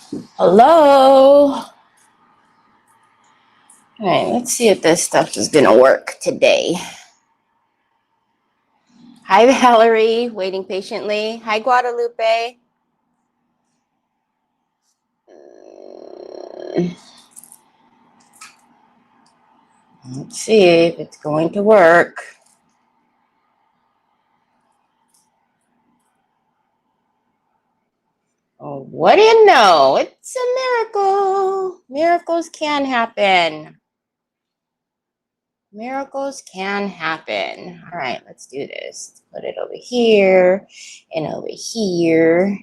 Hello. All right, let's see if this stuff is going to work today. Hi, Valerie, waiting patiently. Hi, Guadalupe. Let's see if it's going to work. Oh, what do you know? It's a miracle. Miracles can happen. Miracles can happen. All right, let's do this. Let's put it over here and over here.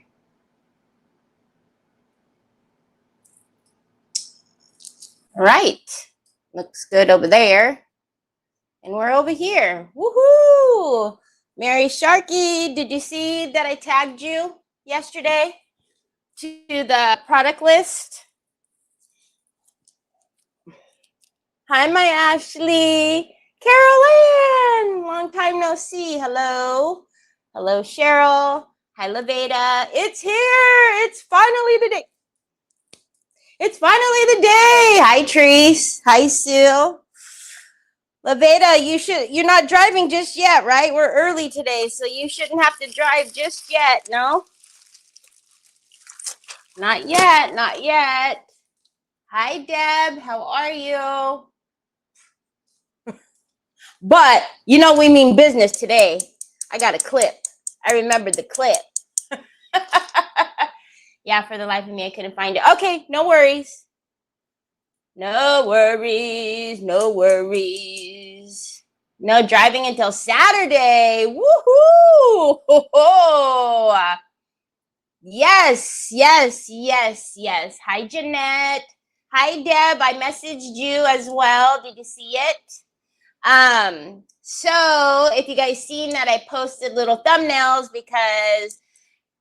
All right, looks good over there. And we're over here. Woohoo! Mary Sharkey, did you see that I tagged you yesterday to the product list? Hi, my Ashley. Carol Ann, long time no see. Hello. Hello, Cheryl. Hi, Laveda. It's here. It's finally the day. It's finally the day. Hi, Treese. Hi, Sue. Laveda, you're not driving just yet, right? We're early today, so you shouldn't have to drive just yet, no? Not yet, not yet. Hi, Deb, how are you? But, you know, we mean business today. I got a clip. I remembered the clip. Yeah, for the life of me, I couldn't find it. Okay, no worries. No worries, no worries. No driving until Saturday. Woohoo! Yes, yes, yes, yes. Hi, Jeanette. Hi, Deb. I messaged you as well. Did you see it? So if you guys seen that, I posted little thumbnails because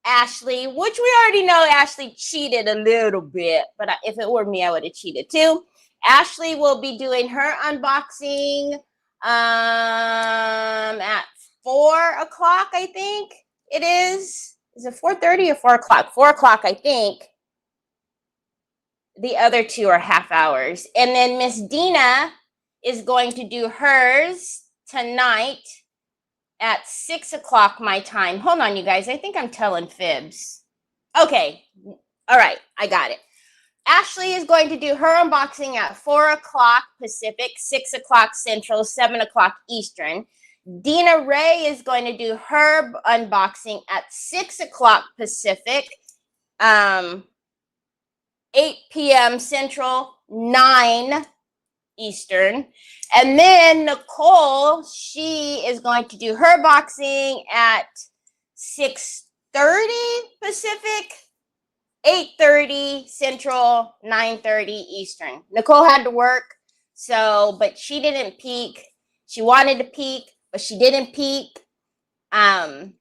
Ashley, which we already know Ashley cheated a little bit, but if it were me, I would have cheated too. Ashley will be doing her unboxing at 4 o'clock, I think it is. Is it 4:30 or 4 o'clock? 4 o'clock, I think. The other two are half hours. And then Miss Dina is going to do hers tonight at 6 o'clock my time. Hold on, you guys. I think I'm telling fibs. Okay. All right. I got it. Ashley is going to do her unboxing at 4 o'clock Pacific, 6 o'clock Central, 7 o'clock Eastern. Dina Ray is going to do her unboxing at 6 o'clock Pacific, 8 p.m. Central, 9 Eastern. And then Nicole, she is going to do her boxing at 6:30 Pacific, 8:30 Central, 9:30 Eastern. Nicole had to work, but she didn't peak. She wanted to peak, but she didn't peak. I'm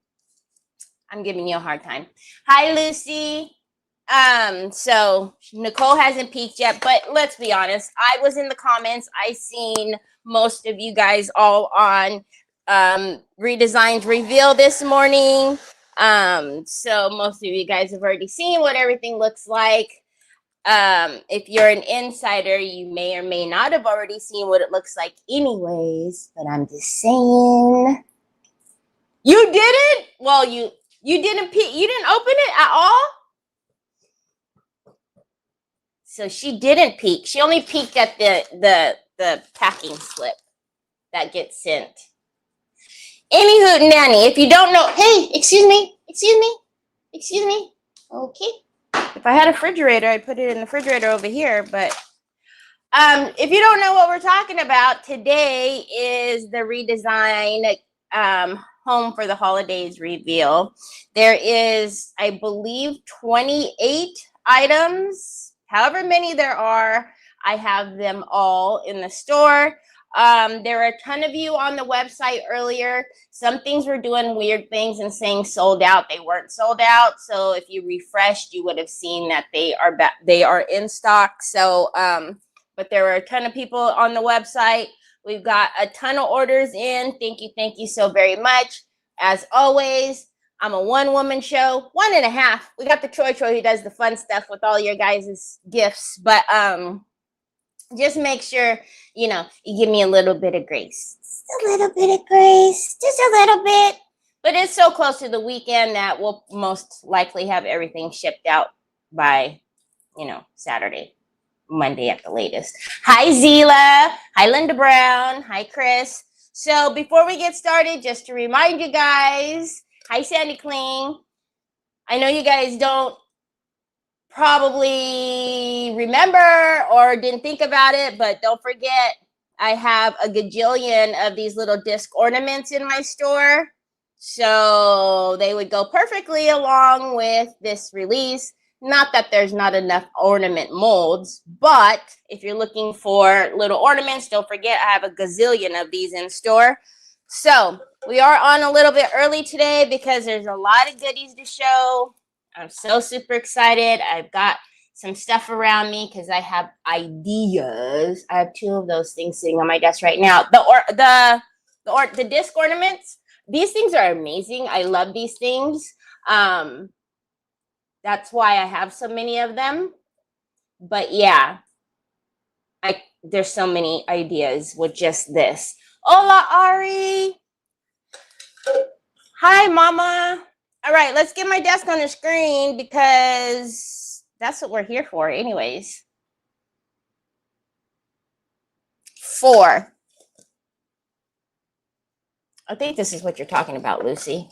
giving you a hard time. Hi, Lucy. So Nicole hasn't peaked yet, but let's be honest. I was in the comments. I seen most of you guys all on Redesign's reveal this morning. So most of you guys have already seen what everything looks like. If you're an insider, you may or may not have already seen what it looks like anyways, but I'm just saying. You didn't? Well, you didn't you didn't open it at all? So she didn't peek. She only peeked at the packing slip that gets sent. Anywho, Nanny, if you don't know, hey, excuse me. Okay. If I had a refrigerator, I'd put it in the refrigerator over here. But if you don't know what we're talking about, today is the Redesign Home for the Holidays reveal. There is, I believe, 28 items. However many there are, I have them all in the store. There were a ton of you on the website earlier. Some things were doing weird things and saying sold out. They weren't sold out. So if you refreshed, you would have seen that they are in stock. So, but there were a ton of people on the website. We've got a ton of orders in. Thank you so very much. As always, I'm a one-woman show, 1.5. We got the Troy who does the fun stuff with all your guys' gifts, but just make sure, you know, you give me a little bit of grace. Just a little bit of grace, just a little bit. But it's so close to the weekend that we'll most likely have everything shipped out by, you know, Saturday, Monday at the latest. Hi, Zila. Hi, Linda Brown. Hi, Chris. So before we get started, just to remind you guys, hi, Sandy Kling. I know you guys don't probably remember or didn't think about it, but don't forget, I have a gajillion of these little disc ornaments in my store. So they would go perfectly along with this release. Not that there's not enough ornament molds, but if you're looking for little ornaments, don't forget I have a gazillion of these in store. So we are on a little bit early today because there's a lot of goodies to show. I'm so super excited. I've got some stuff around me because I have ideas. I have 2 of those things sitting on my desk right now. The disc ornaments. These things are amazing. I love these things. That's why I have so many of them. But yeah, there's so many ideas with just this. Hola, Ari. Hi, Mama. All right, let's get my desk on the screen because that's what we're here for anyways. 4. I think this is what you're talking about, Lucy.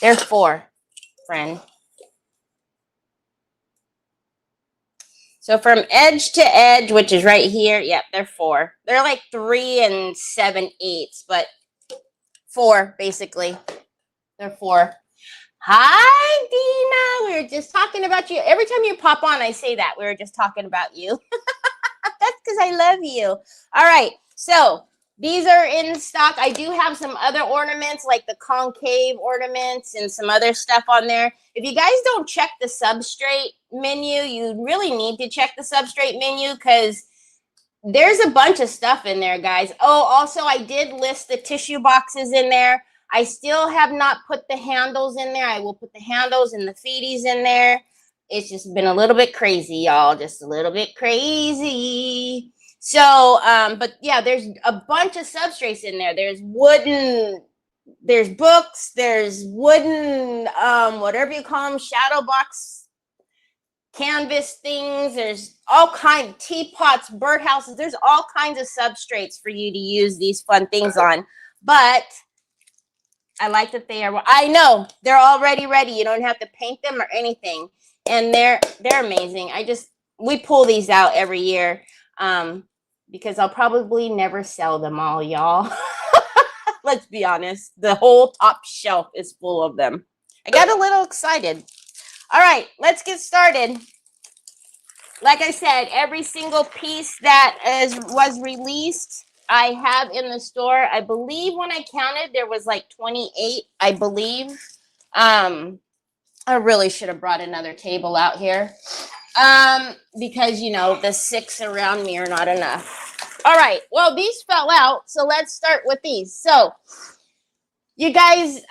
There's 4, friend. So from edge to edge, which is right here, yep, they're 4. They're like 3 7/8, but 4 basically. They're 4. Hi, Dina. We were just talking about you. Every time you pop on, I say that. We were just talking about you. That's because I love you. All right, so these are in stock. I do have some other ornaments like the concave ornaments and some other stuff on there. If you guys don't check the substrate menu, you really need to check the substrate menu because there's a bunch of stuff in there, guys. Oh, also, I did list the tissue boxes in there. I still have not put the handles in there. I will put the handles and the feeties in there. It's just been a little bit crazy, y'all. Just a little bit crazy. So, but yeah, there's a bunch of substrates in there. There's wooden, there's books, there's wooden, whatever you call them, shadow box, canvas things. There's all kinds of teapots, birdhouses. There's all kinds of substrates for you to use these fun things on. But I like that they are, I know, they're already ready. You don't have to paint them or anything. And they're amazing. We pull these out every year. Because I'll probably never sell them all, y'all. Let's be honest. The whole top shelf is full of them. I got a little excited. All right, let's get started. Like I said, every single piece that was released, I have in the store. I believe when I counted, there was like 28, I believe. I really should have brought another table out here. Because, you know, the 6 around me are not enough. All right. Well, these fell out. So let's start with these. So you guys,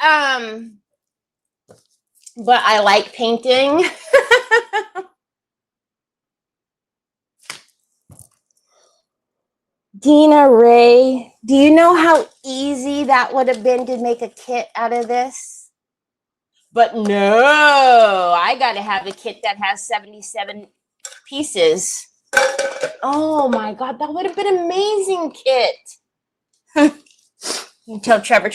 but I like painting. Dina Ray, do you know how easy that would have been to make a kit out of this? But no, I got to have a kit that has 77 pieces. Oh my God, that would have been an amazing kit. You tell Trevor,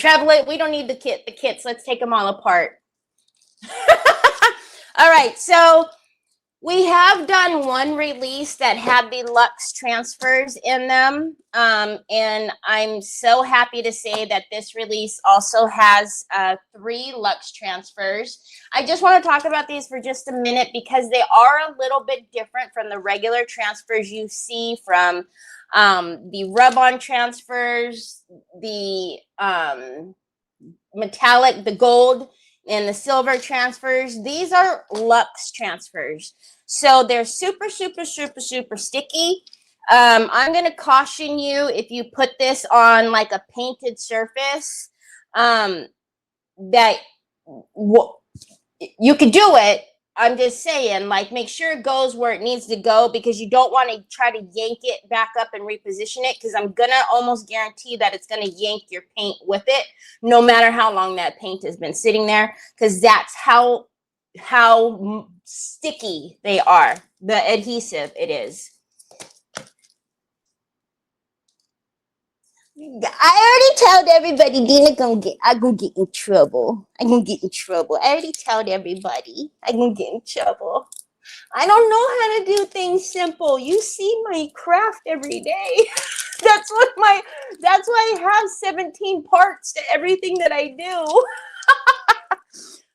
we don't need the kits, let's take them all apart. All right, so we have done one release that had the luxe transfers in them. And I'm so happy to say that this release also has 3 luxe transfers. I just want to talk about these for just a minute because they are a little bit different from the regular transfers you see from the rub-on transfers, the metallic, the gold, and the silver transfers. These are luxe transfers. So they're super, super, super, super sticky. I'm going to caution you if you put this on like a painted surface, that you could do it. I'm just saying, like, make sure it goes where it needs to go, because you don't want to try to yank it back up and reposition it, because I'm going to almost guarantee that it's going to yank your paint with it, no matter how long that paint has been sitting there, because that's how sticky they are, the adhesive it is. I already told everybody Dina I'm gonna get in trouble. I'm gonna get in trouble. I already told everybody I'm gonna get in trouble. I don't know how to do things simple. You see my craft every day. That's why I have 17 parts to everything that I do.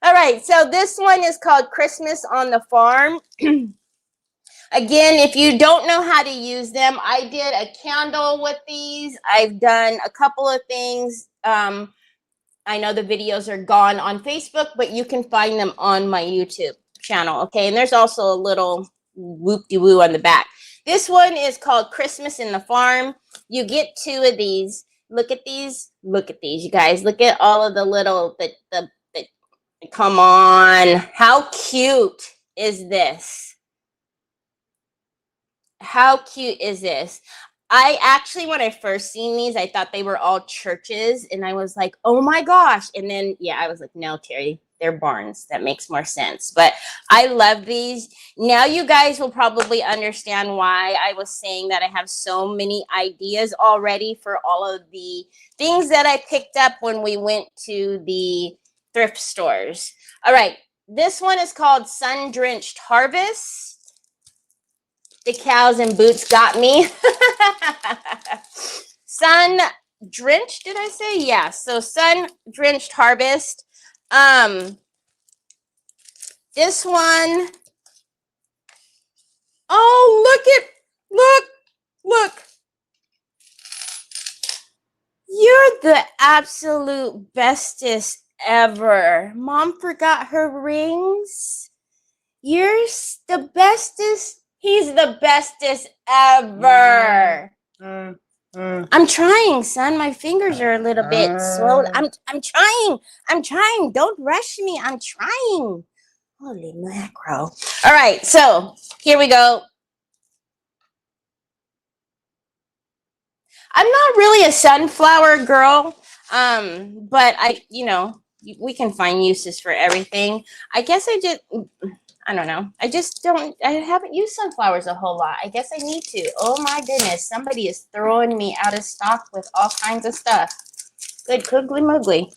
All right, so this one is called Christmas on the Farm. Again, if you don't know how to use them, I did a candle with these. I've done a couple of things. I know the videos are gone on Facebook, but you can find them on my YouTube channel, okay? And there's also a little whoop-de-woo on the back. This one is called Christmas in the Farm. You get 2 of these. Look at these. Look at these, you guys. Look at all of the little, come on. How cute is this? How cute is this? I actually, when I first seen these, I thought they were all churches, and I was like, oh my gosh. And then, yeah, I was like, no, Terry, they're barns. That makes more sense. But I love these. Now you guys will probably understand why I was saying that I have so many ideas already for all of the things that I picked up when we went to the thrift stores. All right, this one is called Sun Drenched Harvest. The cows and boots got me. Sun drenched, did I say? Yeah, so Sun Drenched Harvest. This one. Oh, look. You're the absolute bestest ever. Mom forgot her rings. You're the bestest. He's the bestest ever. I'm trying, son. My fingers are a little bit slow. I'm trying. Don't rush me. I'm trying. Holy macro. All right, so here we go. I'm not really a sunflower girl, but we can find uses for everything. I guess I don't know. I haven't used sunflowers a whole lot. I guess I need to. Oh my goodness. Somebody is throwing me out of stock with all kinds of stuff. Good googly muggly.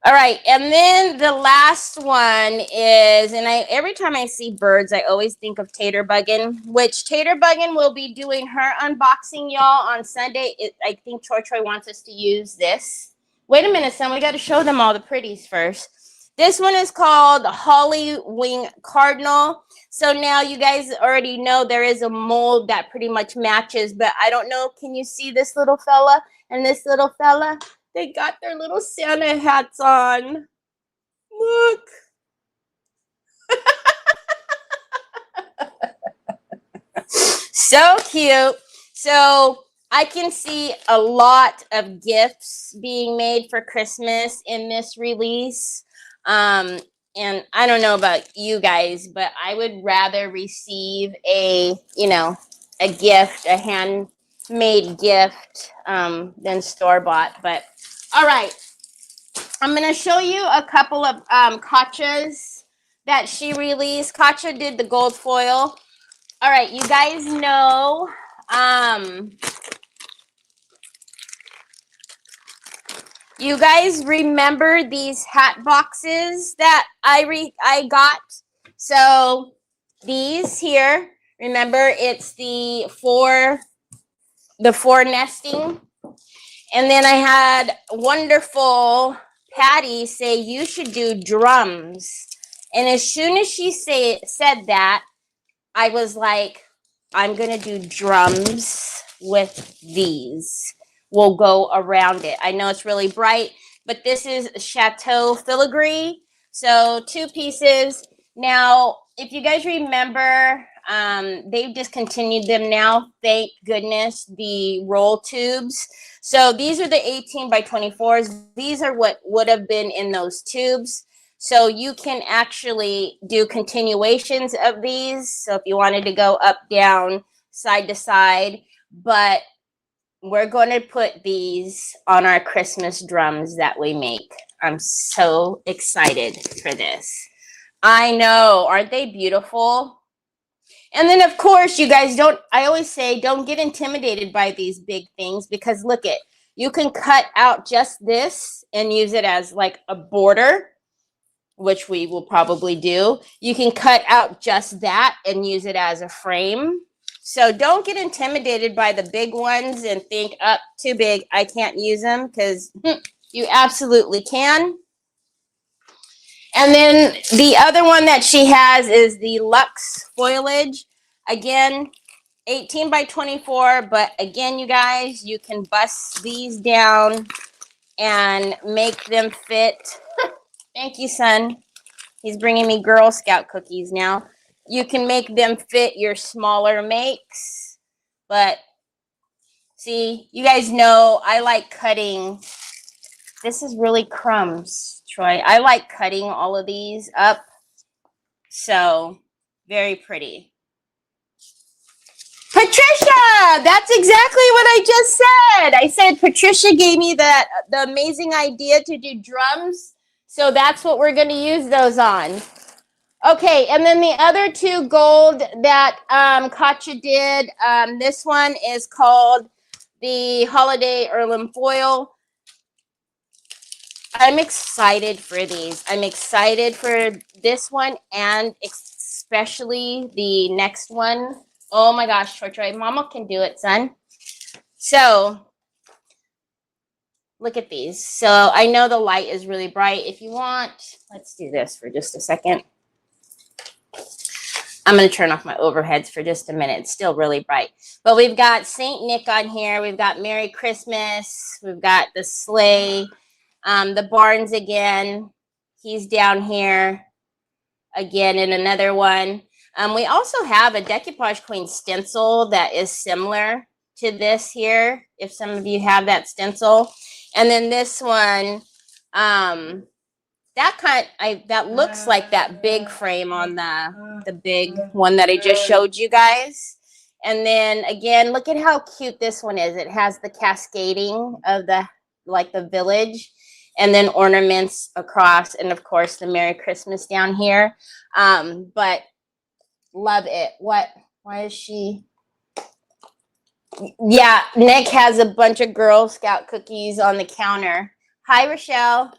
All right. And then the last one is, and every time I see birds, I always think of Tater Buggin', which Tater Buggin' will be doing her unboxing, y'all, on Sunday. I think Troy wants us to use this. Wait a minute, son. We got to show them all the pretties first. This one is called Holly Wing Cardinal. So now you guys already know there is a mold that pretty much matches, but I don't know. Can you see this little fella and this little fella? They got their little Santa hats on. Look. So cute. So I can see a lot of gifts being made for Christmas in this release. And I don't know about you guys, but I would rather receive a gift, a handmade gift, than store-bought. But all right, I'm going to show you a couple of Katjas that she released. Katja did the gold foil. All right, you guys know you guys remember these hat boxes that I got? So these here, remember, it's the four nesting. And then I had wonderful Patty say you should do drums. And as soon as she said that, I was like, I'm going to do drums with these. We'll go around it. I know it's really bright, but this is Chateau Filigree. So 2 pieces. Now, if you guys remember, they've discontinued them now. Thank goodness, the roll tubes. So these are the 18 by 24s. These are what would have been in those tubes. So you can actually do continuations of these. So if you wanted to go up, down, side to side, but we're going to put these on our Christmas drums that we make. I'm so excited for this. I know, aren't they beautiful? And then of course, you guys I always say, don't get intimidated by these big things, because look it, you can cut out just this and use it as like a border, which we will probably do. You can cut out just that and use it as a frame. So don't get intimidated by the big ones and think, oh, too big, I can't use them, because you absolutely can. And then the other one that she has is the Luxe Foliage. Again, 18 by 24, but again, you guys, you can bust these down and make them fit. Thank you, son. He's bringing me Girl Scout cookies now. You can make them fit your smaller makes. But see, you guys know I like cutting. This is really crumbs, Troy. I like cutting all of these up. So, very pretty. Patricia, that's exactly what I just said. I said Patricia gave me the amazing idea to do drums. So that's what we're going to use those on. Okay, and then the other two gold that Katja did, this one is called the Holiday Heirloom Foil. I'm excited for these. I'm excited for this one and especially the next one. Oh my gosh, Troy, Mama can do it, son. So, look at these. So, I know the light is really bright. If you want, let's do this for just a second. I'm going to turn off my overheads for just a minute. It's still really bright. But we've got Saint Nick on here. We've got Merry Christmas. We've got the sleigh. The Barnes again. He's down here again in another one. We also have a decoupage queen stencil that is similar to this here, if some of you have that stencil. And then this one, that looks like that big frame on the big one that I just showed you guys. And then again, look at how cute this one is. It has the cascading of the village, and then ornaments across, and of course the Merry Christmas down here. But love it. Why is she? Yeah, Nick has a bunch of Girl Scout cookies on the counter. Hi, Rochelle.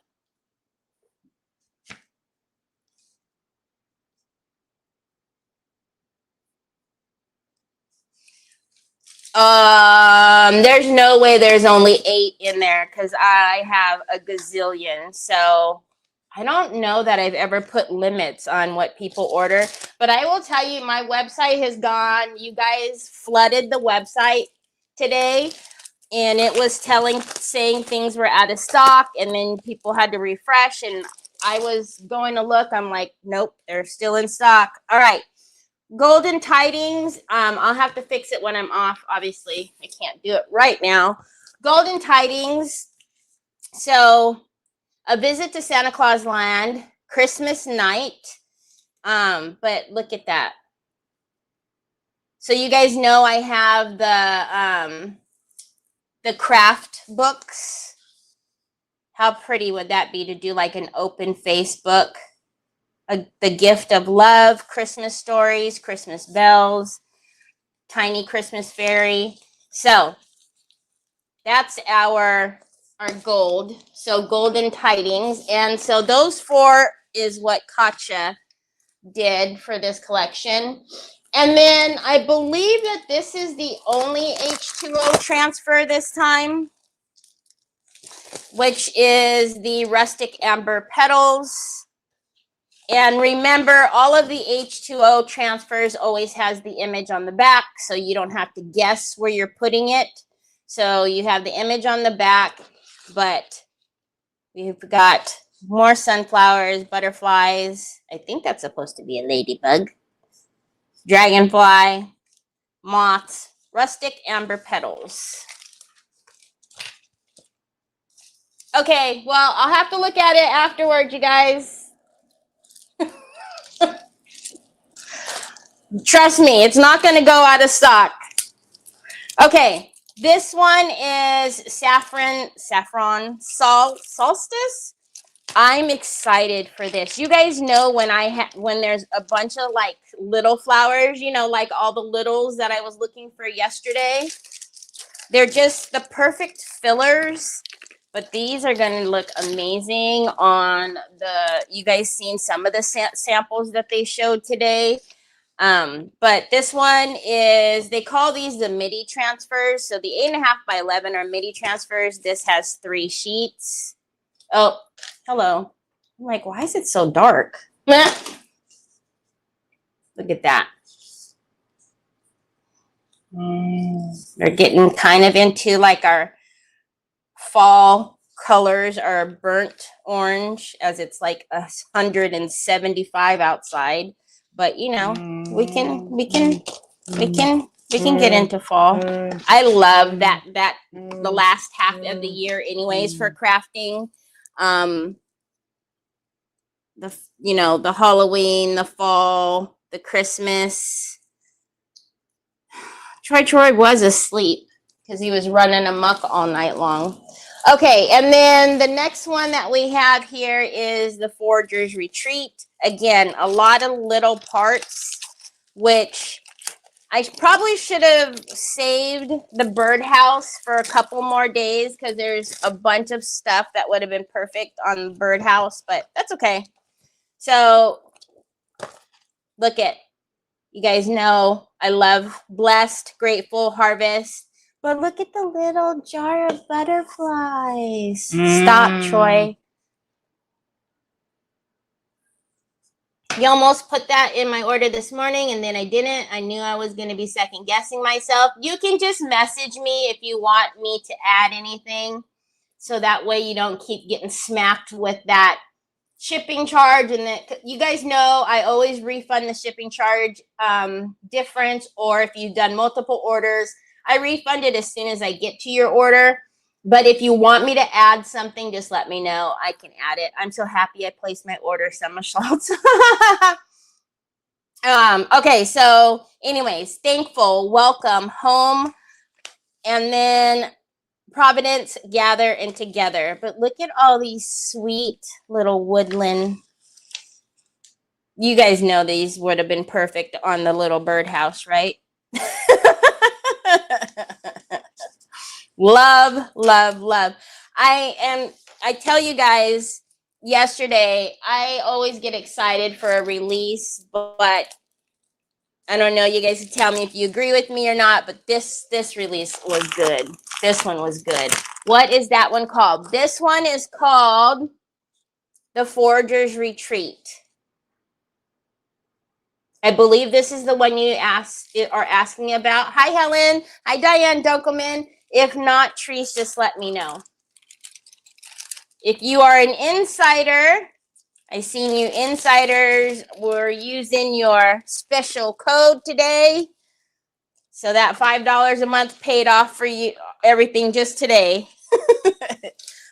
There's no way there's only 8 in there, because I have a gazillion. So I don't know that I've ever put limits on what people order, but I will tell you, my website has gone. You guys flooded the website today, and it was saying things were out of stock, and then people had to refresh, and I was going to look. I'm like, nope, they're still in stock. All right. Golden Tidings. I'll have to fix it when I'm off. Obviously, I can't do it right now. Golden Tidings. So, A Visit to Santa Claus Land, Christmas Night. But look at that. So you guys know I have the craft books. How pretty would that be to do like an open Facebook? The Gift of Love, Christmas Stories, Christmas Bells, Tiny Christmas Fairy. So that's our gold. So Golden Tidings. And so those 4 is what Katja did for this collection. And then I believe that this is the only H2O transfer this time, which is the Rustic Amber Petals. And remember, all of the H2O transfers always has the image on the back, so you don't have to guess where you're putting it. So you have the image on the back, but we've got more sunflowers, butterflies. I think that's supposed to be a ladybug. Dragonfly, moths, Rustic Amber Petals. Okay, well, I'll have to look at it afterwards, you guys. Trust me, it's not going to go out of stock. Okay, this one is saffron solstice. I'm excited for this. You guys know when there's a bunch of like little flowers, you know, like all the littles that I was looking for yesterday. They're just the perfect fillers, but these are going to look amazing on you guys seen some of the samples that they showed today. But this one is, they call these the midi transfers. So the 8.5 by 11 are midi transfers. This has 3 sheets. Oh, hello. I'm like, why is it so dark? Look at that. They're getting kind of into like our fall colors, are burnt orange, as it's like 175 outside. But you know, we can get into fall. I love that the last half of the year anyways for crafting. The Halloween, the fall, the Christmas. Troy was asleep because he was running amok all night long. Okay, and then the next one that we have here is the Forger's Retreat. Again, a lot of little parts, which I probably should have saved the birdhouse for a couple more days because there's a bunch of stuff that would have been perfect on the birdhouse, but that's okay. So look at, you guys know I love Blessed, Grateful, Harvest. But look at the little jar of butterflies. Stop, Troy. You almost put that in my order this morning, and then I didn't. I knew I was going to be second guessing myself. You can just message me if you want me to add anything, so that way you don't keep getting smacked with that shipping charge. And that, you guys know I always refund the shipping charge difference, or if you've done multiple orders, I refund it as soon as I get to your order. But if you want me to add something, just let me know. I can add it. I'm so happy I placed my order, Summer Schultz. Okay, so anyways, thankful, welcome, home, and then Providence, gather, and together. But look at all these sweet little woodland. You guys know these would have been perfect on the little birdhouse, right? Love, love, love. I tell you guys, yesterday, I always get excited for a release, but I don't know, you guys can tell me if you agree with me or not, but this release was good. This one was good. What is that one called? This one is called The Forger's Retreat. I believe this is the one you are asking about. Hi, Helen. Hi, Diane Dunkelman. If not, Treese, just let me know. If you are an insider, I seen you insiders were using your special code today. So that $5 a month paid off for you, everything just today.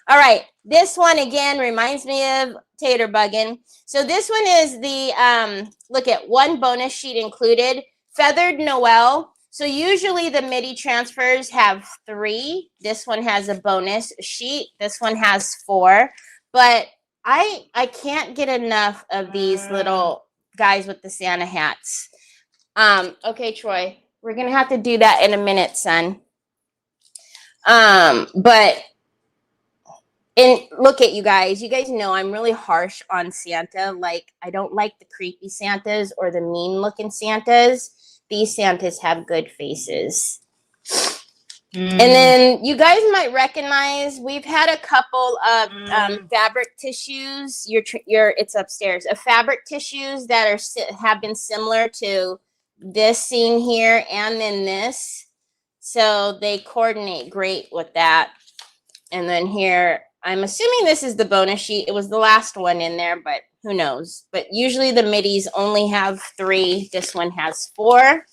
All right, this one again reminds me of Tater Buggin'. So this one is the, look at one bonus sheet included, Feathered Noel. So usually the MIDI transfers have 3. This one has a bonus sheet. This one has 4. But I can't get enough of these little guys with the Santa hats. Okay, Troy, we're going to have to do that in a minute, son. But... And look at you guys know I'm really harsh on Santa. Like, I don't like the creepy Santas or the mean looking Santas. These Santas have good faces. And then you guys might recognize, we've had a couple of fabric tissues. It's upstairs. Of fabric tissues that have been similar to this scene here and then this. So they coordinate great with that. And then here, I'm assuming this is the bonus sheet. It was the last one in there, but who knows? But usually the midis only have 3. This one has 4.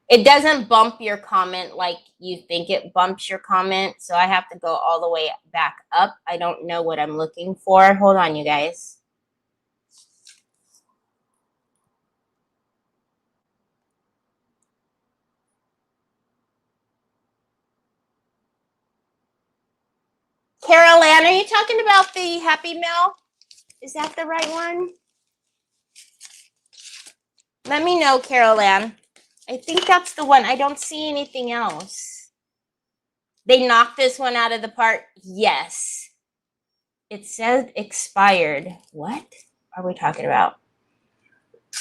It doesn't bump your comment like you think it bumps your comment. So I have to go all the way back up. I don't know what I'm looking for. Hold on, you guys. Carol Ann, are you talking about the Happy Meal? Is that the right one? Let me know, Carol Ann. I think that's the one. I don't see anything else. They knocked this one out of the park. Yes. It says expired. What are we talking about?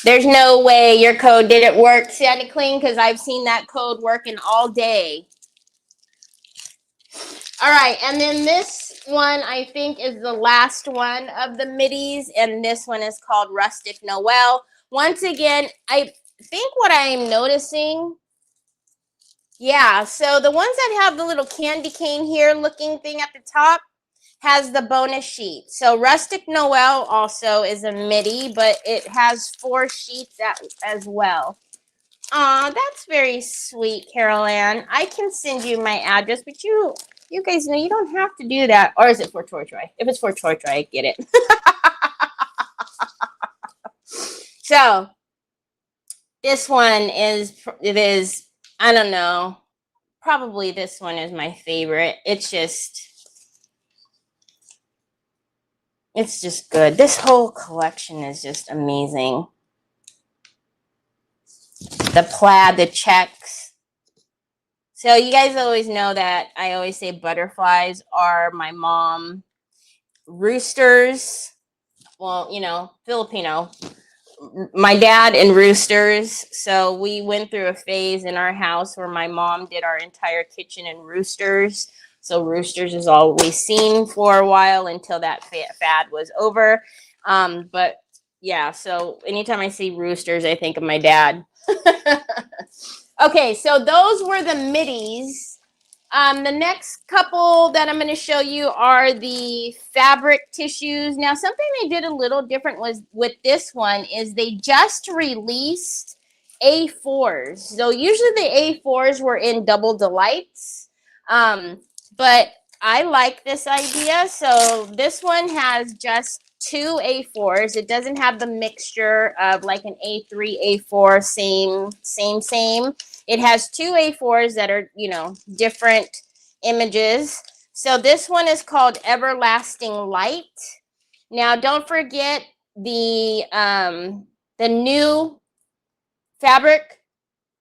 There's no way your code didn't work, Santa Clean, because I've seen that code working all day. All right, and then this one I think is the last one of the middies, and this one is called Rustic Noel. Once again, I think what I'm noticing, yeah, so the ones that have the little candy cane here looking thing at the top has the bonus sheet. So Rustic Noel also is a midi, but it has 4 sheets as well. Aw, that's very sweet, Carol Ann. I can send you my address, but you guys know you don't have to do that. Or is it for Troy Troy? If it's for Troy Troy, I get it. So this one is, I don't know, probably this one is my favorite. It's just good. This whole collection is just amazing. The plaid, the checks. So you guys always know that I always say butterflies are my mom. Roosters, well, you know, Filipino. My dad and roosters. So we went through a phase in our house where my mom did our entire kitchen in roosters. So roosters is all we seen for a while until that fad was over. But yeah, so anytime I see roosters, I think of my dad. Okay, so those were the middies. The next couple that I'm going to show you are the fabric tissues. Now, something they did a little different was with this one is they just released A4s. So usually the A4s were in Double Delights, but I like this idea. So this one has just 2 A4s. It doesn't have the mixture of like an A3, A4, same. It has 2 A4s that are, you know, different images. So this one is called Everlasting Light. Now, don't forget the new fabric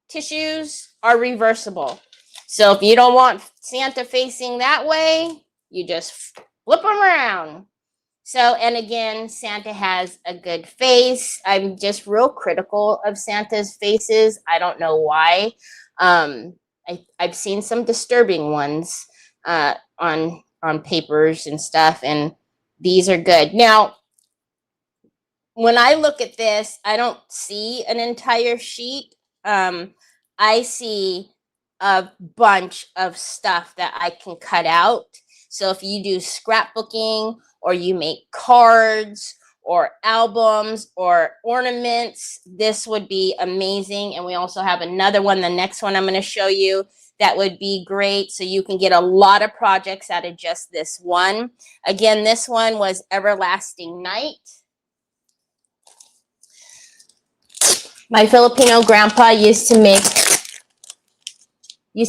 tissues are reversible. So if you don't want Santa facing that way, you just flip them around. So, and again, Santa has a good face. I'm just real critical of Santa's faces. I don't know why. I've seen some disturbing ones on papers and stuff, and these are good. Now, when I look at this, I don't see an entire sheet. I see a bunch of stuff that I can cut out. So if you do scrapbooking or you make cards or albums or ornaments, this would be amazing. And we also have another one, the next one I'm going to show you, that would be great. So you can get a lot of projects out of just this one. Again, this one was Everlasting Night. My Filipino grandpa used to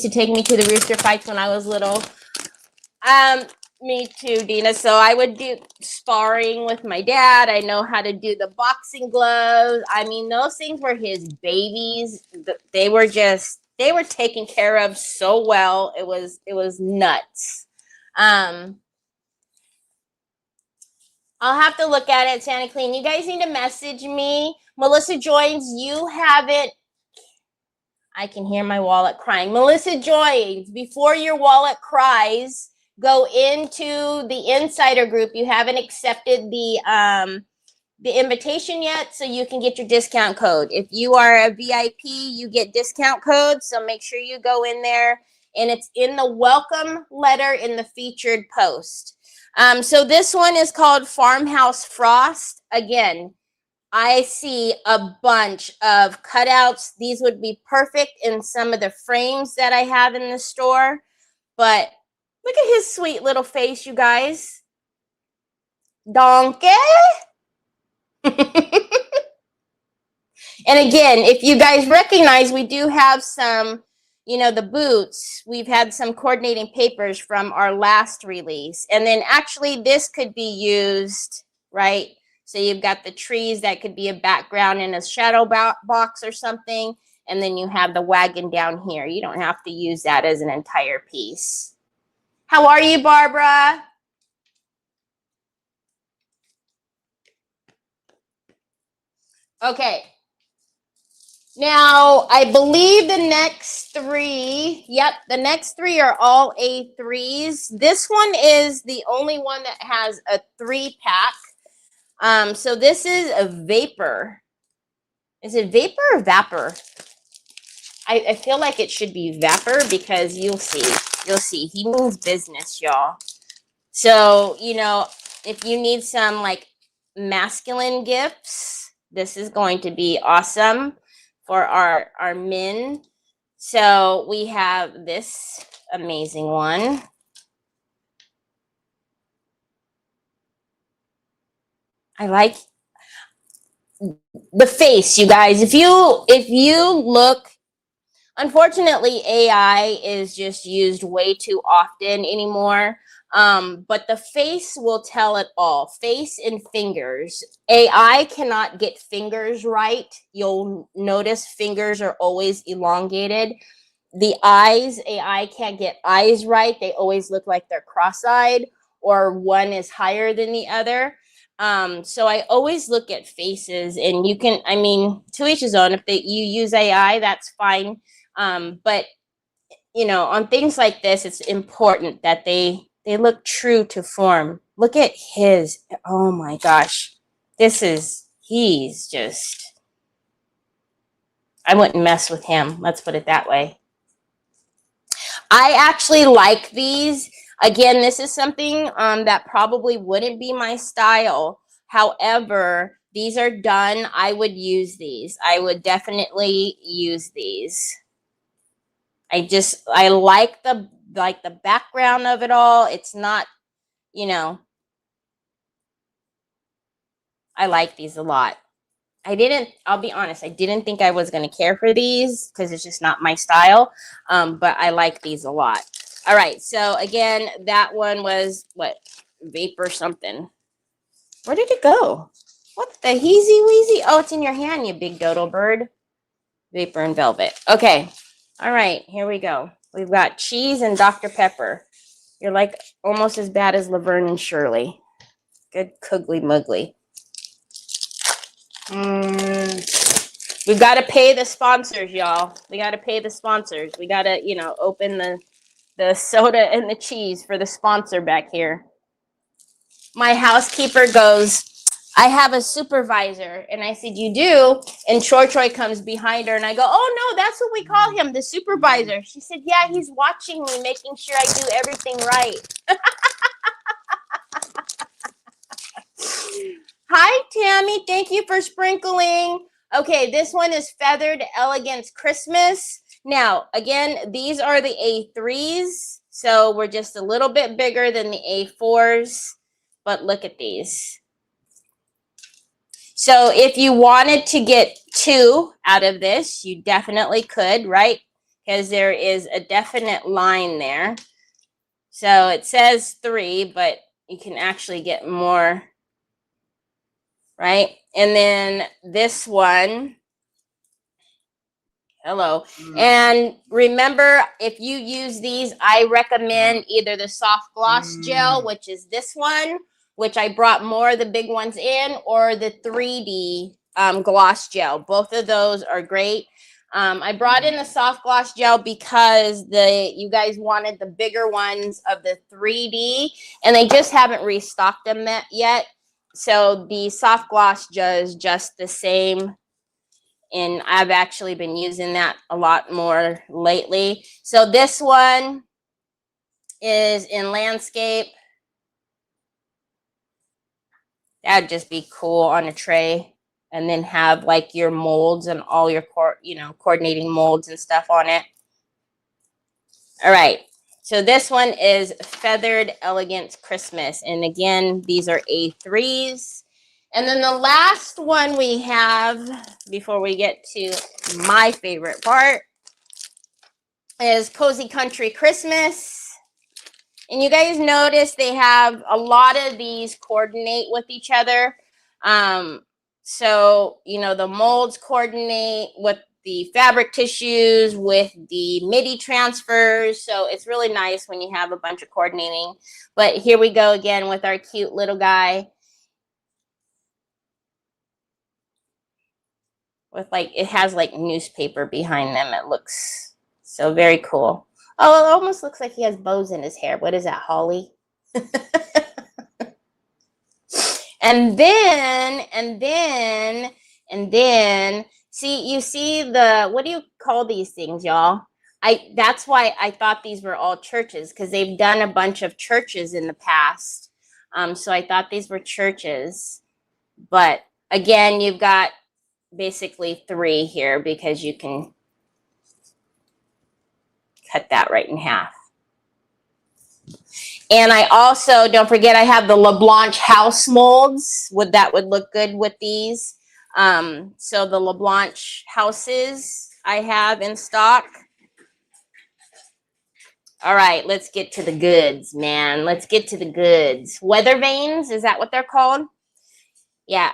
take me to the rooster fights when I was little. Me too, Dina. So I would do sparring with my dad. I know how to do the boxing gloves. I mean, those things were his babies. They were taken care of so well. It was nuts. I'll have to look at it, Santa Clean. You guys need to message me. Melissa joins. You have it. I can hear my wallet crying. Melissa joins. Before your wallet cries, go into the insider group. You haven't accepted the invitation yet, so you can get your discount code. If you are a VIP, you get discount codes, so make sure you go in there, and it's in the welcome letter in the featured post. So this one is called Farmhouse Frost. Again, I see a bunch of cutouts. These would be perfect in some of the frames that I have in the store. But look at his sweet little face, you guys. Donkey. And again, if you guys recognize, we do have some, you know, the boots. We've had some coordinating papers from our last release. And then actually this could be used, right? So you've got the trees that could be a background in a shadow box or something. And then you have the wagon down here. You don't have to use that as an entire piece. How are you, Barbara? Okay. Now, I believe the next three, the next three are all A3s. This one is the only one that has a 3-pack. So this is a vapor. Is it vapor or vapor? I feel like it should be vapor because you'll see. He means business, y'all. So, you know, if you need some like masculine gifts, this is going to be awesome for our men. So we have this amazing one. I like the face, you guys. If you look, unfortunately, AI is just used way too often anymore. But the face will tell it all. Face and fingers. AI cannot get fingers right. You'll notice fingers are always elongated. The eyes, AI can't get eyes right. They always look like they're cross-eyed or one is higher than the other. So I always look at faces, and you can, I mean, to each his own. If you use AI, that's fine. But you know, on things like this, it's important that they look true to form. Look at his. Oh my gosh, he's just. I wouldn't mess with him. Let's put it that way. I actually like these. Again, this is something that probably wouldn't be my style. However, these are done. I would use these. I would definitely use these. I like the background of it all. It's not, you know, I like these a lot. I'll be honest, I didn't think I was going to care for these because it's just not my style. But I like these a lot. All right. So again, that one was what? Vapor something. Where did it go? What the heezy weezy? Oh, it's in your hand, you big dodo bird. Vapor and velvet. Okay. All right. Here we go. We've got cheese and Dr. Pepper. You're like almost as bad as Laverne and Shirley. Good cuggly muggly. We've got to pay the sponsors, y'all. We got to pay the sponsors. We got to, you know, open the soda and the cheese for the sponsor back here. My housekeeper goes, I have a supervisor. And I said, you do? And Troy comes behind her and I go, oh no, that's what we call him, the supervisor. She said, yeah, he's watching me, making sure I do everything right. Hi, Tammy. Thank you for sprinkling. Okay, this one is Feathered Elegance Christmas. Now, again, these are the A3s. So we're just a little bit bigger than the A4s. But look at these. So if you wanted to get 2 out of this, you definitely could, right? Because there is a definite line there. So it says 3, but you can actually get more, right? And then this one, hello. And remember, if you use these, I recommend either the soft gloss gel, which is this one, which I brought more of the big ones in, or the 3D gloss gel. Both of those are great. I brought in the soft gloss gel because you guys wanted the bigger ones of the 3D, and they just haven't restocked them yet. So the soft gloss gel is just the same. And I've actually been using that a lot more lately. So this one is in landscape. That'd just be cool on a tray. and then have like your molds and all your coordinating molds and stuff on it. All right, so this one is Feathered Elegance Christmas, and again, these are A3s. And then the last one we have before we get to my favorite part is Cozy Country Christmas. And you guys notice they have a lot of these coordinate with each other. So, you know, the molds coordinate with the fabric tissues, with the MIDI transfers. So it's really nice when you have a bunch of coordinating. But here we go again with our cute little guy. With like, it has like newspaper behind them. It looks so very cool. Oh, it almost looks like he has bows in his hair. What is that, holly? And then, see, you see the, what do you call these things, y'all? That's why I thought these were all churches, because they've done a bunch of churches in the past. So I thought these were churches. But again, you've got basically 3 here because you can cut that right in half. And I also, don't forget, I have the LeBlanc house molds. That would look good with these. So the LeBlanc houses I have in stock. All right, let's get to the goods, man. Let's get to the goods. Weather vanes, is that what they're called? Yeah.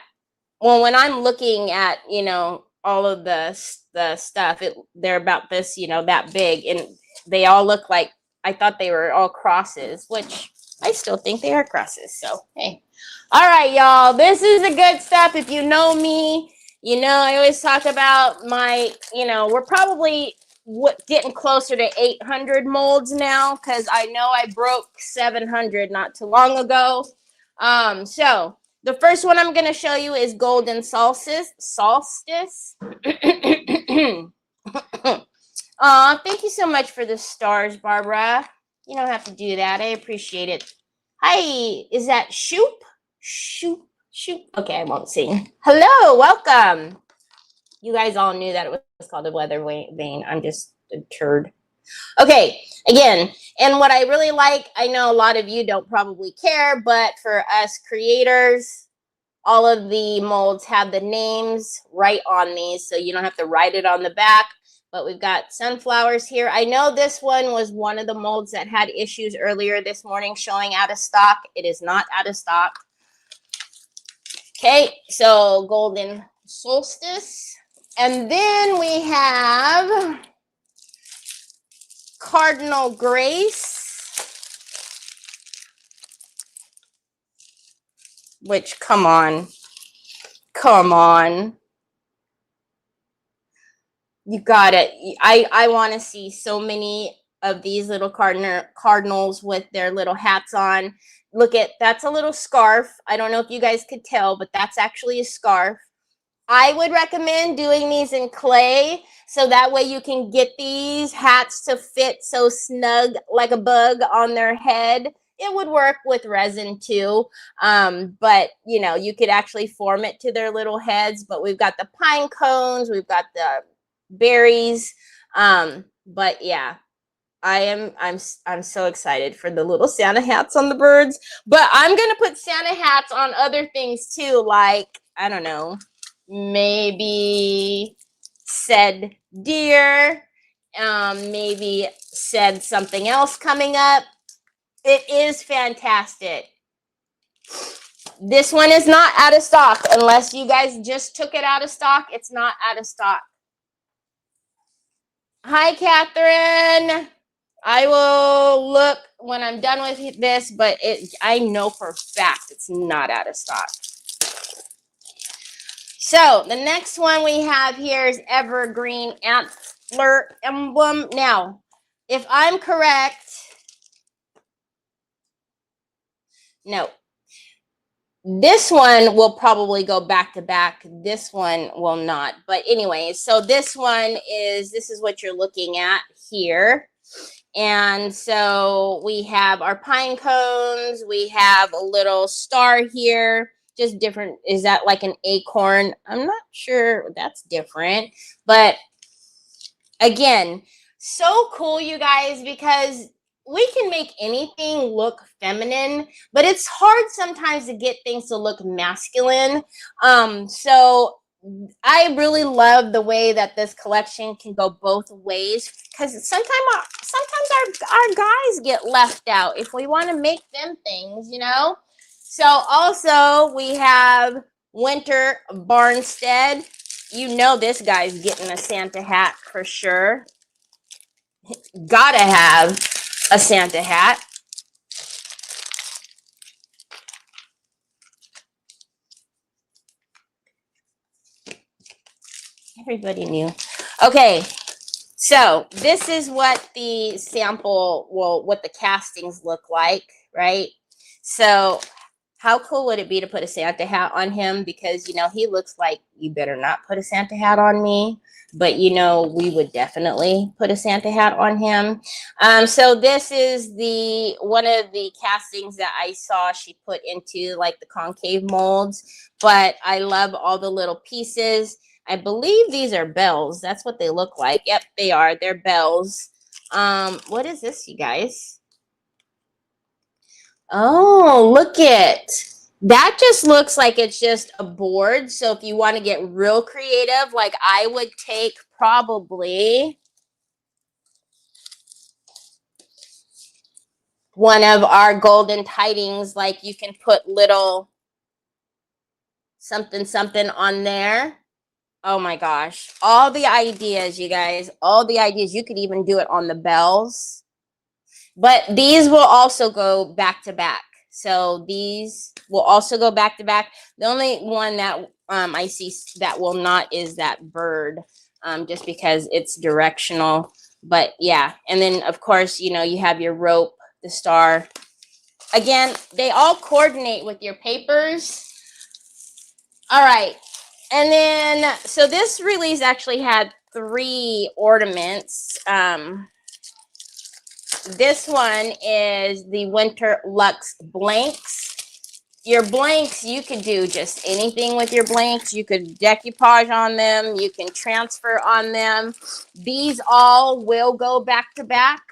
Well, when I'm looking at, you know, all of the stuff, they're about this, you know, that big, and they all look like, I thought they were all crosses, which I still think they are crosses. So, hey. All right, y'all. This is the good stuff. If you know me, you know, I always talk about my, you know, we're probably getting closer to 800 molds now, because I know I broke 700 not too long ago. So the first one I'm going to show you is Golden Solstice. Thank you so much for the stars, Barbara. You don't have to do that. I appreciate it. Hi, is that Shoop? Shoop. Okay, I won't sing. Hello, welcome. You guys all knew that it was called a weather vane. I'm just a turd. Okay, again, and what I really like, I know a lot of you don't probably care, but for us creators, all of the molds have the names right on these, so you don't have to write it on the back. But we've got sunflowers here. I know this one was one of the molds that had issues earlier this morning showing out of stock. It is not out of stock. Okay, so Golden Solstice. And then we have Cardinal Grace, which, come on. You got it. I want to see so many of these little cardinals with their little hats on. Look at, that's a little scarf. I don't know if you guys could tell, but that's actually a scarf. I would recommend doing these in clay, so that way you can get these hats to fit so snug like a bug on their head. It would work with resin too, but you know, you could actually form it to their little heads. But we've got the pine cones, we've got the berries, but yeah, I'm so excited for the little Santa hats on the birds. But I'm gonna put Santa hats on other things too, like, I don't know, maybe said deer, maybe said something else coming up. It is fantastic. This one is not out of stock, unless you guys just took it out of stock. It's not out of stock. Hi, Catherine. I will look when I'm done with this, but I know for a fact it's not out of stock. So the next one we have here is Evergreen Antler Emblem. Now, if I'm correct, no. This one will probably go back to back. This one will not. But anyway, so this is what you're looking at here. And so we have our pine cones. We have a little star here, just different. Is that like an acorn? I'm not sure. That's different. But again, so cool, you guys, because we can make anything look feminine, but it's hard sometimes to get things to look masculine. So I really love the way that this collection can go both ways, because sometimes our guys get left out if we want to make them things, you know. So also we have Winter Barnstead. You know this guy's getting a Santa hat for sure. Gotta have a Santa hat. Everybody knew. Okay, so this is what the sample, well, what the castings look like, right? So how cool would it be to put a Santa hat on him? Because, you know, he looks like, you better not put a Santa hat on me. But, you know, we would definitely put a Santa hat on him. So this is the one of the castings that I saw she put into like the concave molds. But I love all the little pieces. I believe these are bells. That's what they look like. Yep, they are. They're bells. What is this, you guys? Oh, look it. That just looks like it's just a board. So if you want to get real creative, like I would take probably one of our golden tidings, like you can put little something on there. Oh my gosh. All the ideas, you guys. All the ideas. You could even do it on the bells. But these will also go back to back. So these will also go back to back. The only one that I see that will not is that bird, just because it's directional. But yeah, and then of course, you know, you have your rope, the star. Again, they all coordinate with your papers. All right. And then, so this release actually had 3 ornaments. This one is the Winter Luxe blanks. Your blanks, you could do just anything with your blanks. You could decoupage on them. You can transfer on them. These all will go back to back.